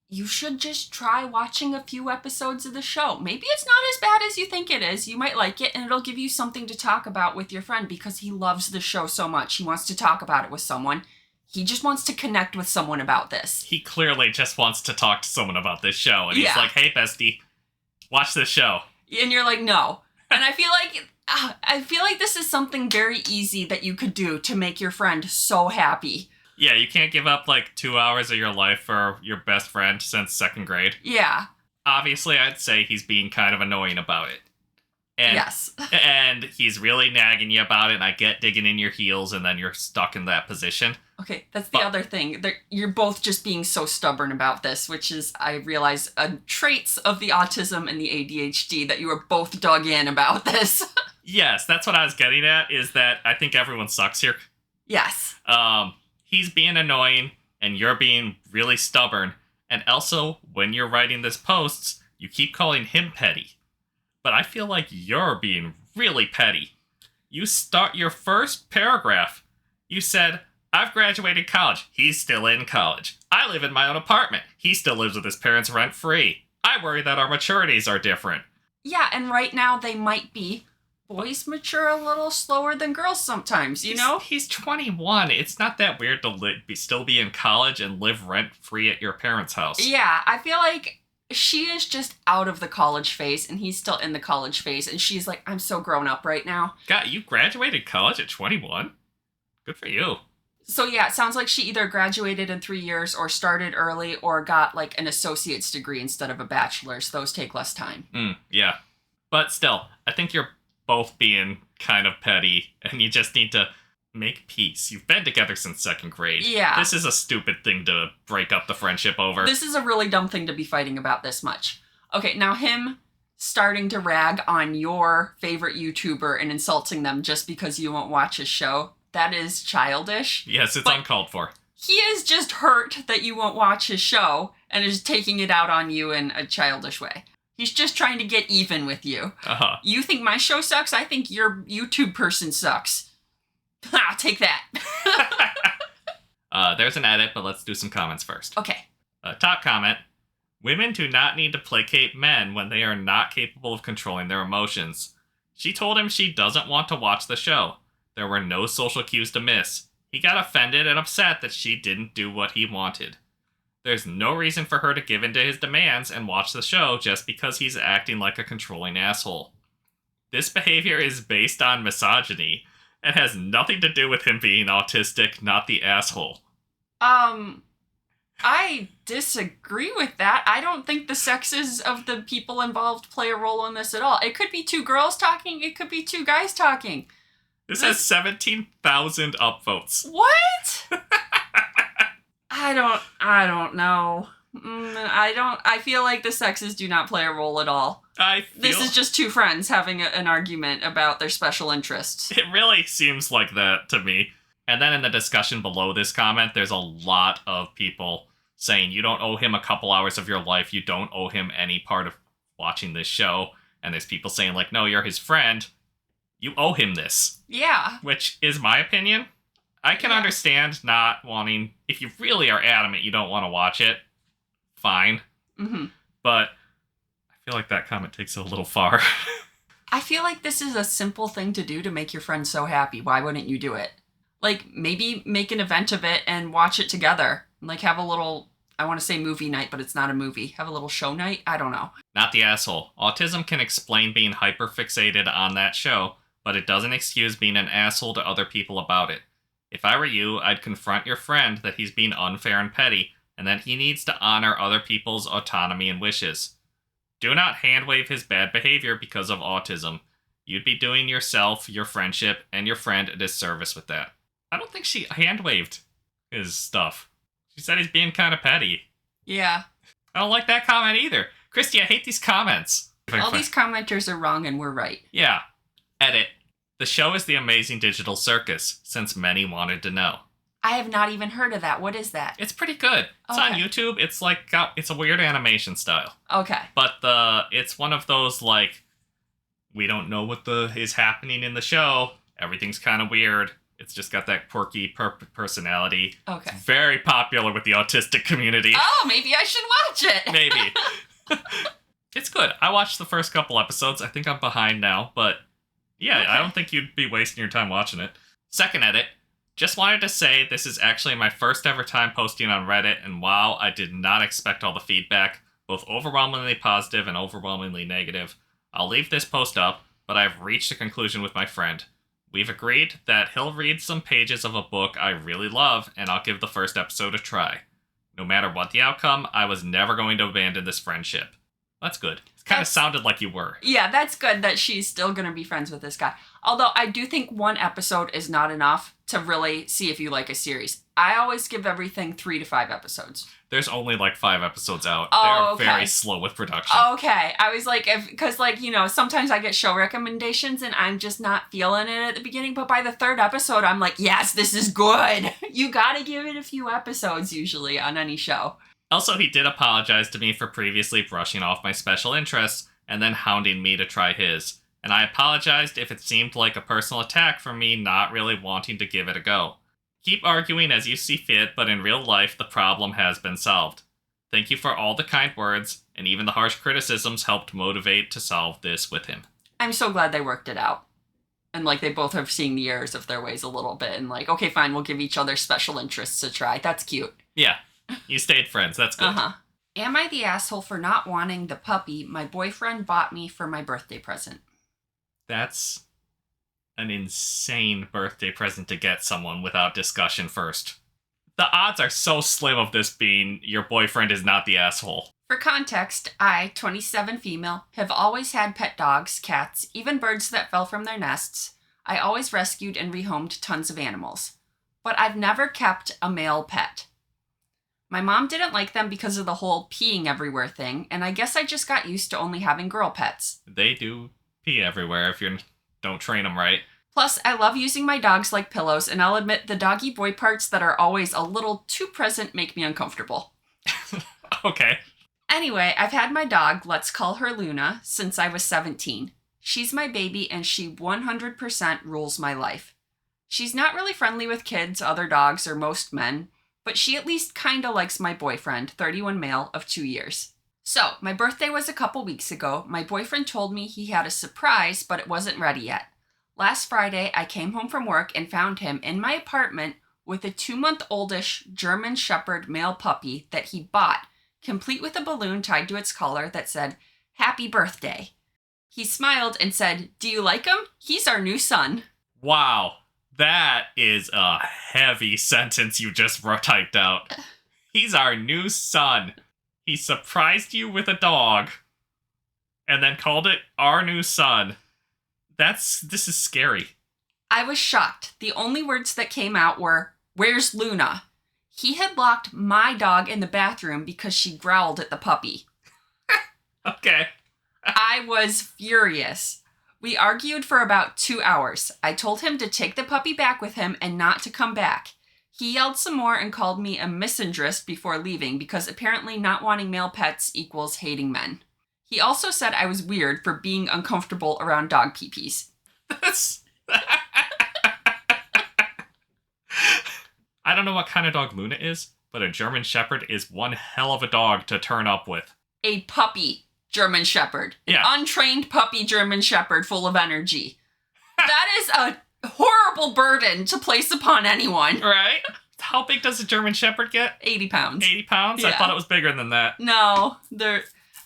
you should just try watching a few episodes of the show. Maybe it's not as bad as you think it is. You might like it, and it'll give you something to talk about with your friend because he loves the show so much. He wants to talk about it with someone. He just wants to connect with someone about this. He clearly just wants to talk to someone about this show. And he's like, hey, bestie, watch this show. And you're like, no. And I feel like this is something very easy that you could do to make your friend so happy. Yeah, you can't give up like 2 hours of your life for your best friend since 2nd grade. Yeah. Obviously, I'd say he's being kind of annoying about it. And, yes. And he's really nagging you about it, and I get digging in your heels, and then you're stuck in that position. Okay, that's the other thing. You're both just being so stubborn about this, which is, I realize, traits of the autism and the ADHD, that you are both dug in about this. Yes, that's what I was getting at, is that I think everyone sucks here. Yes. He's being annoying, and you're being really stubborn. And also, when you're writing this posts, you keep calling him petty. But I feel like you're being really petty. You start your first paragraph. You said, I've graduated college. He's still in college. I live in my own apartment. He still lives with his parents rent-free. I worry that our maturities are different. Yeah, and right now they might be. Boys mature a little slower than girls sometimes, you know? He's 21. It's not that weird to still be in college and live rent-free at your parents' house. Yeah, I feel like she is just out of the college phase, and he's still in the college phase, and she's like, I'm so grown up right now. God, you graduated college at 21? Good for you. So yeah, it sounds like she either graduated in 3 years or started early or got like an associate's degree instead of a bachelor's. Those take less time. Yeah. But still, I think you're both being kind of petty, and you just need to make peace. You've been together since 2nd grade. Yeah. This is a stupid thing to break up the friendship over. This is a really dumb thing to be fighting about this much. Okay, now him starting to rag on your favorite YouTuber and insulting them just because you won't watch his show, that is childish. Yes, it's uncalled for. He is just hurt that you won't watch his show and is taking it out on you in a childish way. He's just trying to get even with you. Uh-huh. You think my show sucks? I think your YouTube person sucks. Ha, take that. There's an edit, but let's do some comments first. Okay. Top comment. Women do not need to placate men when they are not capable of controlling their emotions. She told him she doesn't want to watch the show. There were no social cues to miss. He got offended and upset that she didn't do what he wanted. There's no reason for her to give in to his demands and watch the show just because he's acting like a controlling asshole. This behavior is based on misogyny and has nothing to do with him being autistic, not the asshole. I disagree with that. I don't think the sexes of the people involved play a role in this at all. It could be 2 girls talking, it could be 2 guys talking. This has 17,000 upvotes. What? I don't know. I feel like the sexes do not play a role at all. This is just 2 friends having an argument about their special interests. It really seems like that to me. And then in the discussion below this comment, there's a lot of people saying you don't owe him a couple hours of your life. You don't owe him any part of watching this show. And there's people saying like, no, you're his friend. You owe him this. Yeah. Which is my opinion. I can understand not wanting, if you really are adamant you don't want to watch it, fine. Mm-hmm. But I feel like that comment takes it a little far. I feel like this is a simple thing to do to make your friend so happy. Why wouldn't you do it? Like, maybe make an event of it and watch it together. Like, have a little, I want to say movie night, but it's not a movie. Have a little show night? I don't know. Not the asshole. Autism can explain being hyperfixated on that show, but it doesn't excuse being an asshole to other people about it. If I were you, I'd confront your friend that he's being unfair and petty, and that he needs to honor other people's autonomy and wishes. Do not handwave his bad behavior because of autism. You'd be doing yourself, your friendship, and your friend a disservice with that. I don't think she handwaved his stuff. She said he's being kind of petty. Yeah. I don't like that comment either. Kristie, I hate these comments. All these commenters are wrong and we're right. Yeah. Edit. The show is the amazing digital circus, since many wanted to know. I have not even heard of that. What is that? It's pretty good. It's on Okay. YouTube. It's it's a weird animation style. Okay. But it's one of those, we don't know what is happening in the show. Everything's kind of weird. It's just got that quirky personality. Okay. It's very popular with the autistic community. Oh, maybe I should watch it. Maybe. It's good. I watched the first couple episodes. I think I'm behind now, but yeah, Okay. I don't think you'd be wasting your time watching it. Second edit. Just wanted to say this is actually my first ever time posting on Reddit, and wow, I did not expect all the feedback, both overwhelmingly positive and overwhelmingly negative. I'll leave this post up, but I've reached a conclusion with my friend. We've agreed that he'll read some pages of a book I really love, and I'll give the first episode a try. No matter what the outcome, I was never going to abandon this friendship. That's good. It kind of sounded like you were. Yeah, that's good that she's still going to be friends with this guy. Although I do think one episode is not enough to really see if you like a series. I always give everything 3 to 5 episodes. There's only 5 episodes out. Oh, They're okay. very slow with production. Okay. I was like, because sometimes I get show recommendations and I'm just not feeling it at the beginning. But by the 3rd episode, I'm like, yes, this is good. You got to give it a few episodes usually on any show. Also, he did apologize to me for previously brushing off my special interests and then hounding me to try his. And I apologized if it seemed like a personal attack for me not really wanting to give it a go. Keep arguing as you see fit, but in real life, the problem has been solved. Thank you for all the kind words, and even the harsh criticisms helped motivate to solve this with him. I'm so glad they worked it out. And they both are seeing the errors of their ways a little bit. And okay, fine, we'll give each other special interests a try. That's cute. Yeah, you stayed friends. That's good. Uh-huh. Am I the asshole for not wanting the puppy my boyfriend bought me for my birthday present? That's an insane birthday present to get someone without discussion first. The odds are so slim of this being your boyfriend is not the asshole. For context, I, 27 female, have always had pet dogs, cats, even birds that fell from their nests. I always rescued and rehomed tons of animals. But I've never kept a male pet. My mom didn't like them because of the whole peeing everywhere thing, and I guess I just got used to only having girl pets. They do pee everywhere if you don't train them right. Plus, I love using my dogs like pillows, and I'll admit the doggy boy parts that are always a little too present make me uncomfortable. Okay. Anyway, I've had my dog, let's call her Luna, since I was 17. She's my baby, and she 100% rules my life. She's not really friendly with kids, other dogs, or most men, but she at least kinda likes my boyfriend, 31 male, of 2 years. So, my birthday was a couple weeks ago. My boyfriend told me he had a surprise, but it wasn't ready yet. Last Friday, I came home from work and found him in my apartment with a 2-month-oldish German Shepherd male puppy that he bought, complete with a balloon tied to its collar that said, "Happy Birthday." He smiled and said, "Do you like him? He's our new son." Wow. That is a heavy sentence you just typed out. He's our new son. He surprised you with a dog and then called it our new son. This is scary. I was shocked. The only words that came out were, "Where's Luna?" He had locked my dog in the bathroom because she growled at the puppy. Okay. I was furious. We argued for about 2 hours. I told him to take the puppy back with him and not to come back. He yelled some more and called me a misandrist before leaving because apparently not wanting male pets equals hating men. He also said I was weird for being uncomfortable around dog pee-pees. I don't know what kind of dog Luna is, but a German Shepherd is one hell of a dog to turn up with. A puppy German Shepherd. Yeah. An untrained puppy German Shepherd full of energy. That is a horrible burden to place upon anyone. Right? How big does a German Shepherd get? 80 pounds. 80 pounds? I Yeah. thought it was bigger than that. No,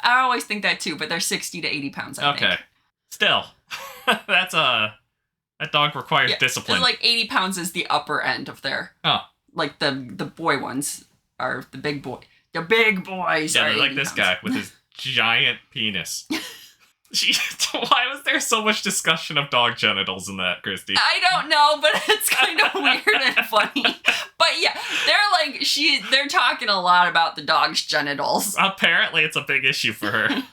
I always think that too, but they're 60 to 80 pounds, I think. Okay. Still, that dog requires discipline. 80 pounds is the upper end of their, the boy ones are the big boy. The big boys Yeah, are they're like 80 this pounds. guy with his giant penis. Why was there so much discussion of dog genitals in that, Kristie? I don't know, but it's kind of weird and funny. But yeah, they're talking a lot about the dog's genitals. Apparently, it's a big issue for her.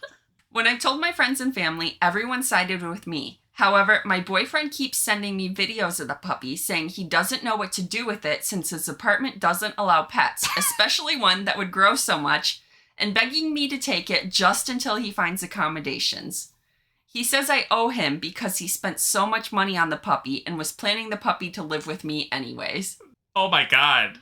When I told my friends and family, everyone sided with me. However, my boyfriend keeps sending me videos of the puppy saying he doesn't know what to do with it since his apartment doesn't allow pets, especially one that would grow so much, and begging me to take it just until he finds accommodations. He says I owe him because he spent so much money on the puppy and was planning the puppy to live with me anyways. Oh my god.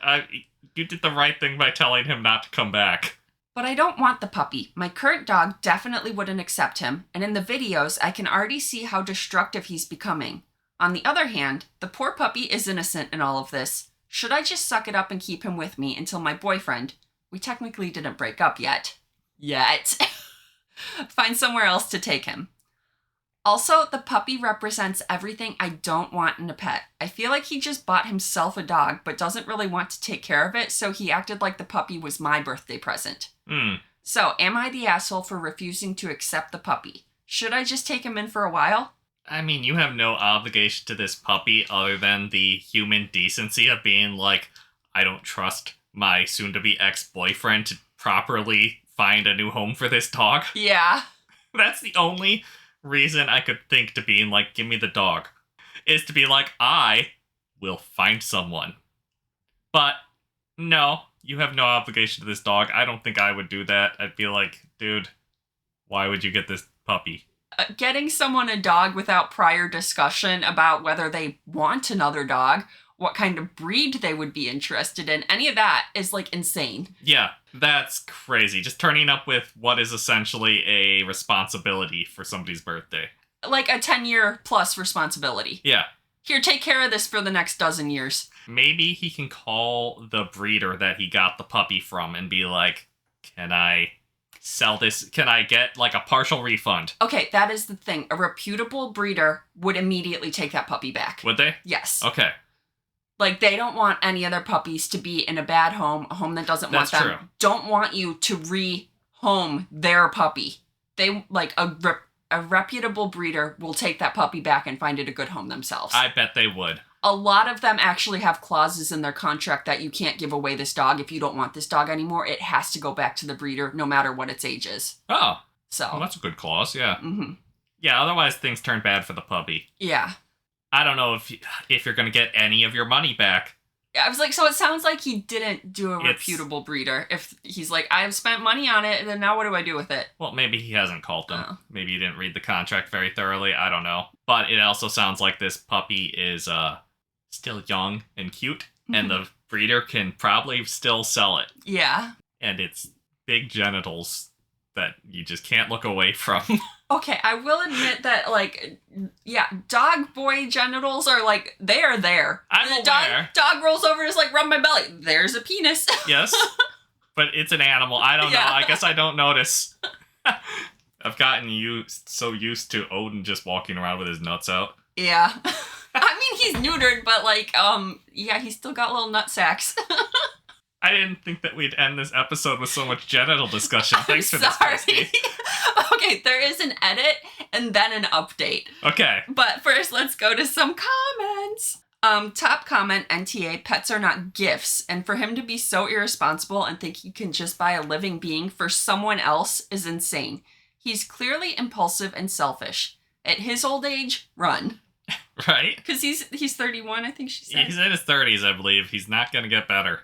You did the right thing by telling him not to come back. But I don't want the puppy. My current dog definitely wouldn't accept him, and in the videos, I can already see how destructive he's becoming. On the other hand, the poor puppy is innocent in all of this. Should I just suck it up and keep him with me until my boyfriend, we technically didn't break up yet, find somewhere else to take him? Also, the puppy represents everything I don't want in a pet. I feel like he just bought himself a dog, but doesn't really want to take care of it, so he acted like the puppy was my birthday present. So, am I the asshole for refusing to accept the puppy? Should I just take him in for a while? I mean, you have no obligation to this puppy other than the human decency of being like, I don't trust my soon-to-be ex-boyfriend to properly find a new home for this dog. Yeah. That's the only reason I could think to being like, give me the dog, is to be like, I will find someone. But no, you have no obligation to this dog. I don't think I would do that. I'd be like, dude, why would you get this puppy? Getting someone a dog without prior discussion about whether they want another dog, what kind of breed they would be interested in, any of that is like insane. Yeah, that's crazy. Just turning up with what is essentially a responsibility for somebody's birthday. Like a 10-year plus responsibility. Yeah. Here, take care of this for the next dozen years. Maybe he can call the breeder that he got the puppy from and be like, can I sell this? Can I get like a partial refund? Okay, that is the thing. A reputable breeder would immediately take that puppy back. Would they? Yes. Okay. Like, they don't want any other puppies to be in a bad home, a home that doesn't want them. That's true. Don't want you to rehome their puppy. They, like, a reputable breeder will take that puppy back and find it a good home themselves. I bet they would. A lot of them actually have clauses in their contract that you can't give away this dog if you don't want this dog anymore. It has to go back to the breeder no matter what its age is. Oh. So. Well, that's a good clause, yeah. Mm-hmm. Yeah, otherwise things turn bad for the puppy. Yeah. I don't know if you're going to get any of your money back. I was like, so it sounds like he didn't do a reputable breeder. If he's like, I've spent money on it, then now what do I do with it? Well, maybe he hasn't called them. Oh. Maybe he didn't read the contract very thoroughly. I don't know. But it also sounds like this puppy is still young and cute, and the breeder can probably still sell it. Yeah. And it's big genitals that you just can't look away from. Okay, I will admit that, like, yeah, dog boy genitals are, like, they are there. I'm aware. Dog rolls over and is like, rub my belly. There's a penis. Yes, but it's an animal. I don't know. I guess I don't notice. I've gotten so used to Odin just walking around with his nuts out. Yeah. I mean, he's neutered, but, like, yeah, he's still got little nut sacks. I didn't think that we'd end this episode with so much genital discussion. Thanks for this, Kristie. Okay, there is an edit and then an update. Okay. But first, let's go to some comments. Top comment, NTA, pets are not gifts. And for him to be so irresponsible and think he can just buy a living being for someone else is insane. He's clearly impulsive and selfish. At his old age, run. Right? Because he's 31, I think she said. He's in his 30s, I believe. He's not going to get better.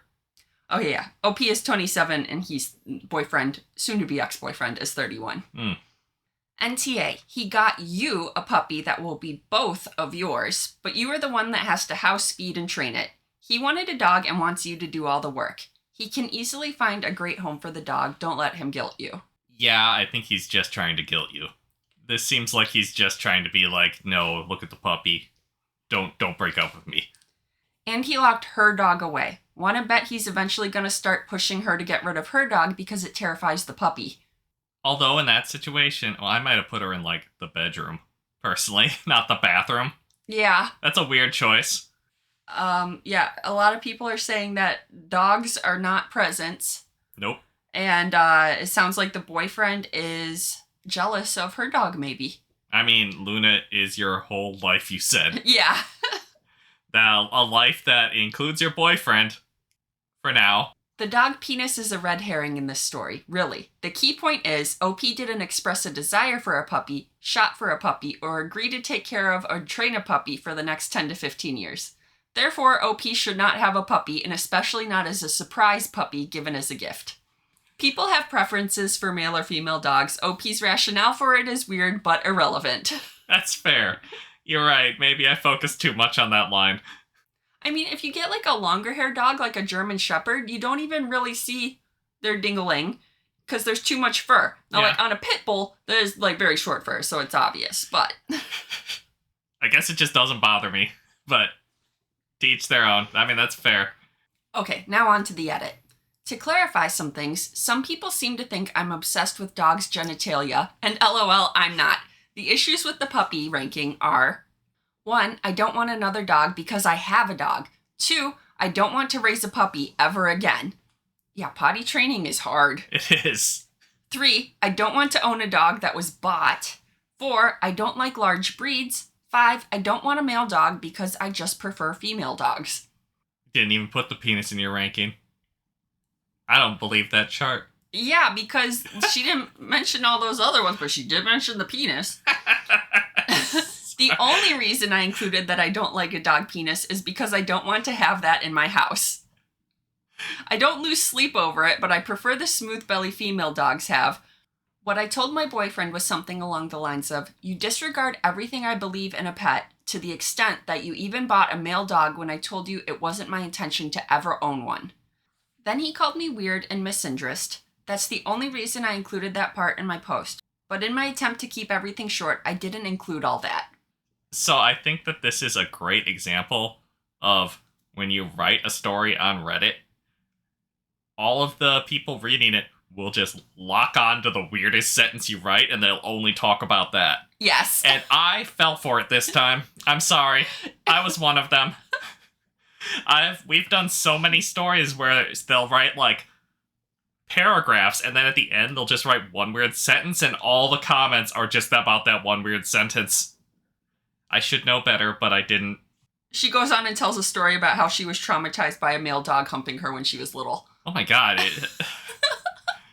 Oh, yeah. OP is 27, and he's boyfriend, soon-to-be ex-boyfriend, is 31. NTA, he got you a puppy that will be both of yours, but you are the one that has to house, feed, and train it. He wanted a dog and wants you to do all the work. He can easily find a great home for the dog. Don't let him guilt you. Yeah, I think he's just trying to guilt you. This seems like he's just trying to be like, no, look at the puppy. Don't break up with me. And he locked her dog away. Want to bet he's eventually going to start pushing her to get rid of her dog because it terrifies the puppy. Although in that situation, well, I might have put her in, like, the bedroom, personally, not the bathroom. Yeah. That's a weird choice. Yeah, a lot of people are saying that dogs are not presents. Nope. And it sounds like the boyfriend is jealous of her dog, maybe. I mean, Luna is your whole life, you said. Yeah. Now, a life that includes your boyfriend, for now. The dog penis is a red herring in this story, really. The key point is, OP didn't express a desire for a puppy, shop for a puppy, or agree to take care of or train a puppy for the next 10 to 15 years. Therefore, OP should not have a puppy, and especially not as a surprise puppy given as a gift. People have preferences for male or female dogs. OP's rationale for it is weird, but irrelevant. That's fair. You're right. Maybe I focused too much on that line. I mean, if you get like a longer hair dog, like a German Shepherd, you don't even really see their dingling because there's too much fur. Now, like on a pit bull, there's like very short fur, so it's obvious, but... I guess it just doesn't bother me, but to each their own. I mean, that's fair. Okay, now on to the edit. To clarify some things, some people seem to think I'm obsessed with dogs' genitalia, and LOL, I'm not. The issues with the puppy ranking are: 1, I don't want another dog because I have a dog. 2, I don't want to raise a puppy ever again. Yeah, potty training is hard. It is. 3, I don't want to own a dog that was bought. 4, I don't like large breeds. 5, I don't want a male dog because I just prefer female dogs. Didn't even put the penis in your ranking. I don't believe that chart. Yeah, because she didn't mention all those other ones, but she did mention the penis. The only reason I included that I don't like a dog penis is because I don't want to have that in my house. I don't lose sleep over it, but I prefer the smooth belly female dogs have. What I told my boyfriend was something along the lines of, you disregard everything I believe in a pet to the extent that you even bought a male dog when I told you it wasn't my intention to ever own one. Then he called me weird and misandrist. That's the only reason I included that part in my post. But in my attempt to keep everything short, I didn't include all that. So I think that this is a great example of when you write a story on Reddit, all of the people reading it will just lock on to the weirdest sentence you write, and they'll only talk about that. Yes. And I fell for it this time. I'm sorry. I was one of them. We've done so many stories where they'll write like paragraphs, and then at the end they'll just write one weird sentence, and all the comments are just about that one weird sentence. I should know better, but I didn't. She goes on and tells a story about how she was traumatized by a male dog humping her when she was little. Oh my god.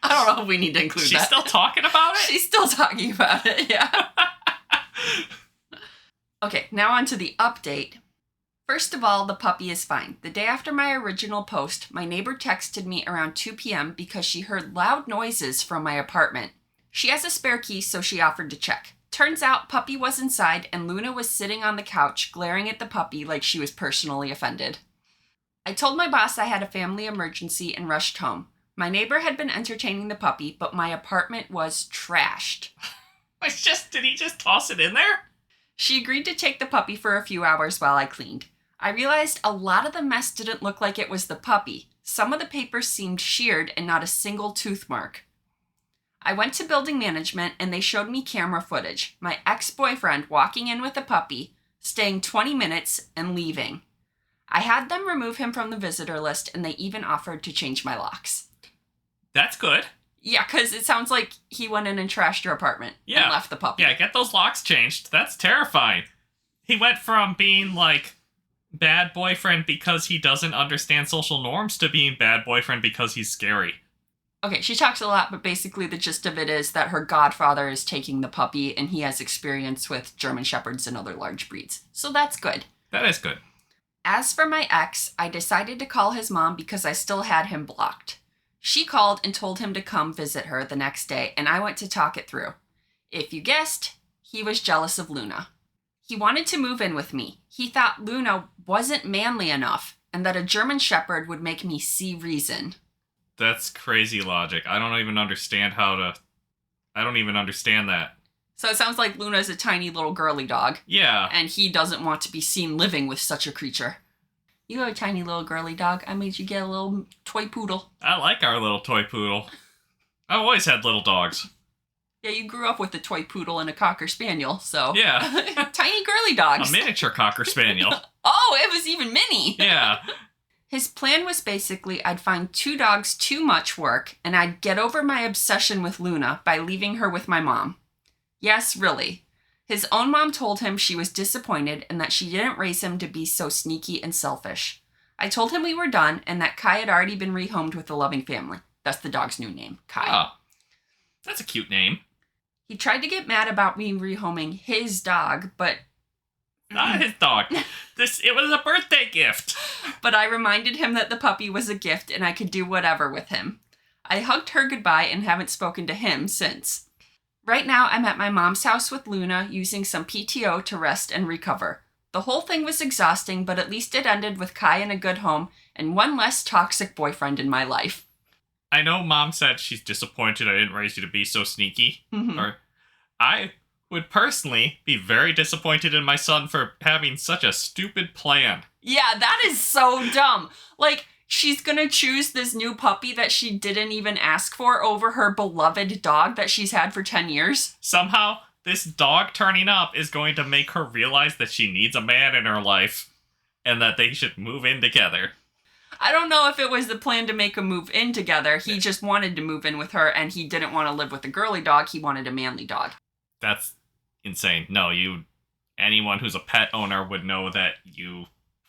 I don't know if we need to include that. She's still talking about it? She's still talking about it, yeah. Okay, now on to the update. First of all, the puppy is fine. The day after my original post, my neighbor texted me around 2 p.m. because she heard loud noises from my apartment. She has a spare key, so she offered to check. Turns out, puppy was inside, and Luna was sitting on the couch, glaring at the puppy like she was personally offended. I told my boss I had a family emergency and rushed home. My neighbor had been entertaining the puppy, but my apartment was trashed. Did he just toss it in there? She agreed to take the puppy for a few hours while I cleaned. I realized a lot of the mess didn't look like it was the puppy. Some of the papers seemed sheared and not a single tooth mark. I went to building management and they showed me camera footage. My ex-boyfriend walking in with a puppy, staying 20 minutes, and leaving. I had them remove him from the visitor list, and they even offered to change my locks. That's good. Yeah, because it sounds like he went in and trashed your apartment and left the puppy. Yeah, get those locks changed. That's terrifying. He went from being like bad boyfriend because he doesn't understand social norms to being bad boyfriend because he's scary. Okay, she talks a lot, but basically the gist of it is that her godfather is taking the puppy and he has experience with German Shepherds and other large breeds. So that's good. That is good. As for my ex, I decided to call his mom because I still had him blocked. She called and told him to come visit her the next day, and I went to talk it through. If you guessed, he was jealous of Luna. He wanted to move in with me. He thought Luna wasn't manly enough, and that a German Shepherd would make me see reason. That's crazy logic. I don't even understand that. So it sounds like Luna's a tiny little girly dog. Yeah. And he doesn't want to be seen living with such a creature. You have a tiny little girly dog. I made you get a little toy poodle. I like our little toy poodle. I've always had little dogs. Yeah, you grew up with a toy poodle and a cocker spaniel, so... Yeah. Tiny girly dogs. A miniature cocker spaniel. Oh, it was even mini. Yeah. His plan was basically I'd find 2 dogs too much work, and I'd get over my obsession with Luna by leaving her with my mom. Yes, really. His own mom told him she was disappointed and that she didn't raise him to be so sneaky and selfish. I told him we were done and that Kai had already been rehomed with a loving family. That's the dog's new name, Kai. Oh, that's a cute name. He tried to get mad about me rehoming his dog, but... Not his dog. It was a birthday gift. But I reminded him that the puppy was a gift and I could do whatever with him. I hugged her goodbye and haven't spoken to him since. Right now, I'm at my mom's house with Luna, using some PTO to rest and recover. The whole thing was exhausting, but at least it ended with Kai in a good home and one less toxic boyfriend in my life. I know Mom said she's disappointed I didn't raise you to be so sneaky. Mm-hmm. Or I would personally be very disappointed in my son for having such a stupid plan. Yeah, that is so dumb. Like, she's gonna choose this new puppy that she didn't even ask for over her beloved dog that she's had for 10 years. Somehow, this dog turning up is going to make her realize that she needs a man in her life and that they should move in together. I don't know if it was the plan to make a move in together. He just wanted to move in with her and he didn't want to live with a girly dog. He wanted a manly dog. That's insane. No, anyone who's a pet owner would know that you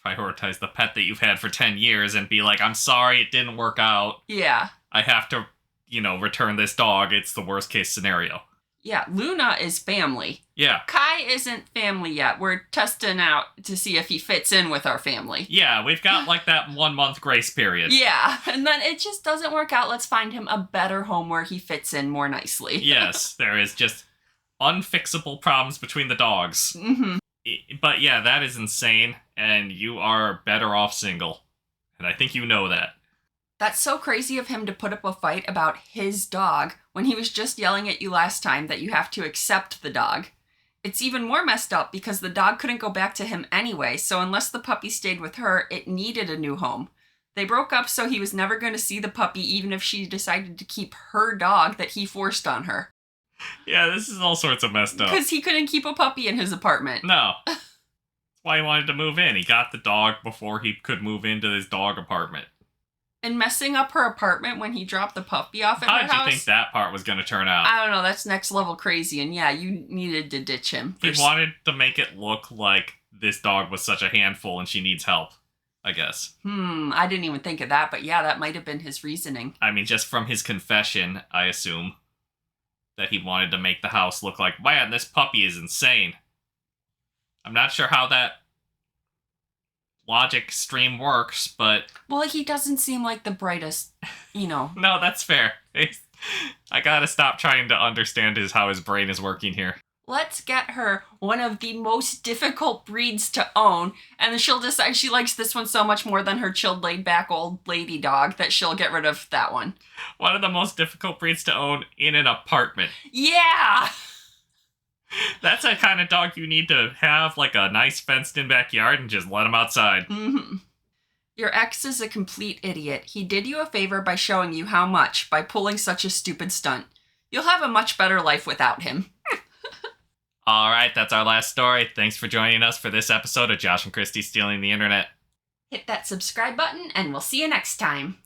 prioritize the pet that you've had for 10 years and be like, I'm sorry, it didn't work out. Yeah. I have to, return this dog. It's the worst case scenario. Yeah, Luna is family. Yeah. Kai isn't family yet. We're testing out to see if he fits in with our family. Yeah, we've got like that 1 month grace period. Yeah, and then it just doesn't work out. Let's find him a better home where he fits in more nicely. Yes, there is just unfixable problems between the dogs. Mm-hmm. But yeah, that is insane, and you are better off single. And I think you know that. That's so crazy of him to put up a fight about his dog when he was just yelling at you last time that you have to accept the dog. It's even more messed up because the dog couldn't go back to him anyway, so unless the puppy stayed with her, it needed a new home. They broke up so he was never going to see the puppy even if she decided to keep her dog that he forced on her. Yeah, this is all sorts of messed up. Because he couldn't keep a puppy in his apartment. No. That's why he wanted to move in. He got the dog before he could move into his dog apartment. And messing up her apartment when he dropped the puppy off at How her did house? you think that part was going to turn out? I don't know, that's next level crazy, and yeah, you needed to ditch him. He wanted to make it look like this dog was such a handful and she needs help, I guess. I didn't even think of that, but yeah, that might have been his reasoning. I mean, just from his confession, I assume that he wanted to make the house look like, man, this puppy is insane. I'm not sure how that logic stream works, but... Well, he doesn't seem like the brightest, No, that's fair. I gotta stop trying to understand how his brain is working here. Let's get her one of the most difficult breeds to own, and then she'll decide she likes this one so much more than her chilled, laid-back old lady dog that she'll get rid of that one. One of the most difficult breeds to own in an apartment. Yeah! That's a kind of dog you need to have, like, a nice fenced-in backyard and just let him outside. Mm-hmm. Your ex is a complete idiot. He did you a favor by showing you how much by pulling such a stupid stunt. You'll have a much better life without him. All right, that's our last story. Thanks for joining us for this episode of Josh and Kristie Stealing the Internet. Hit that subscribe button, and we'll see you next time.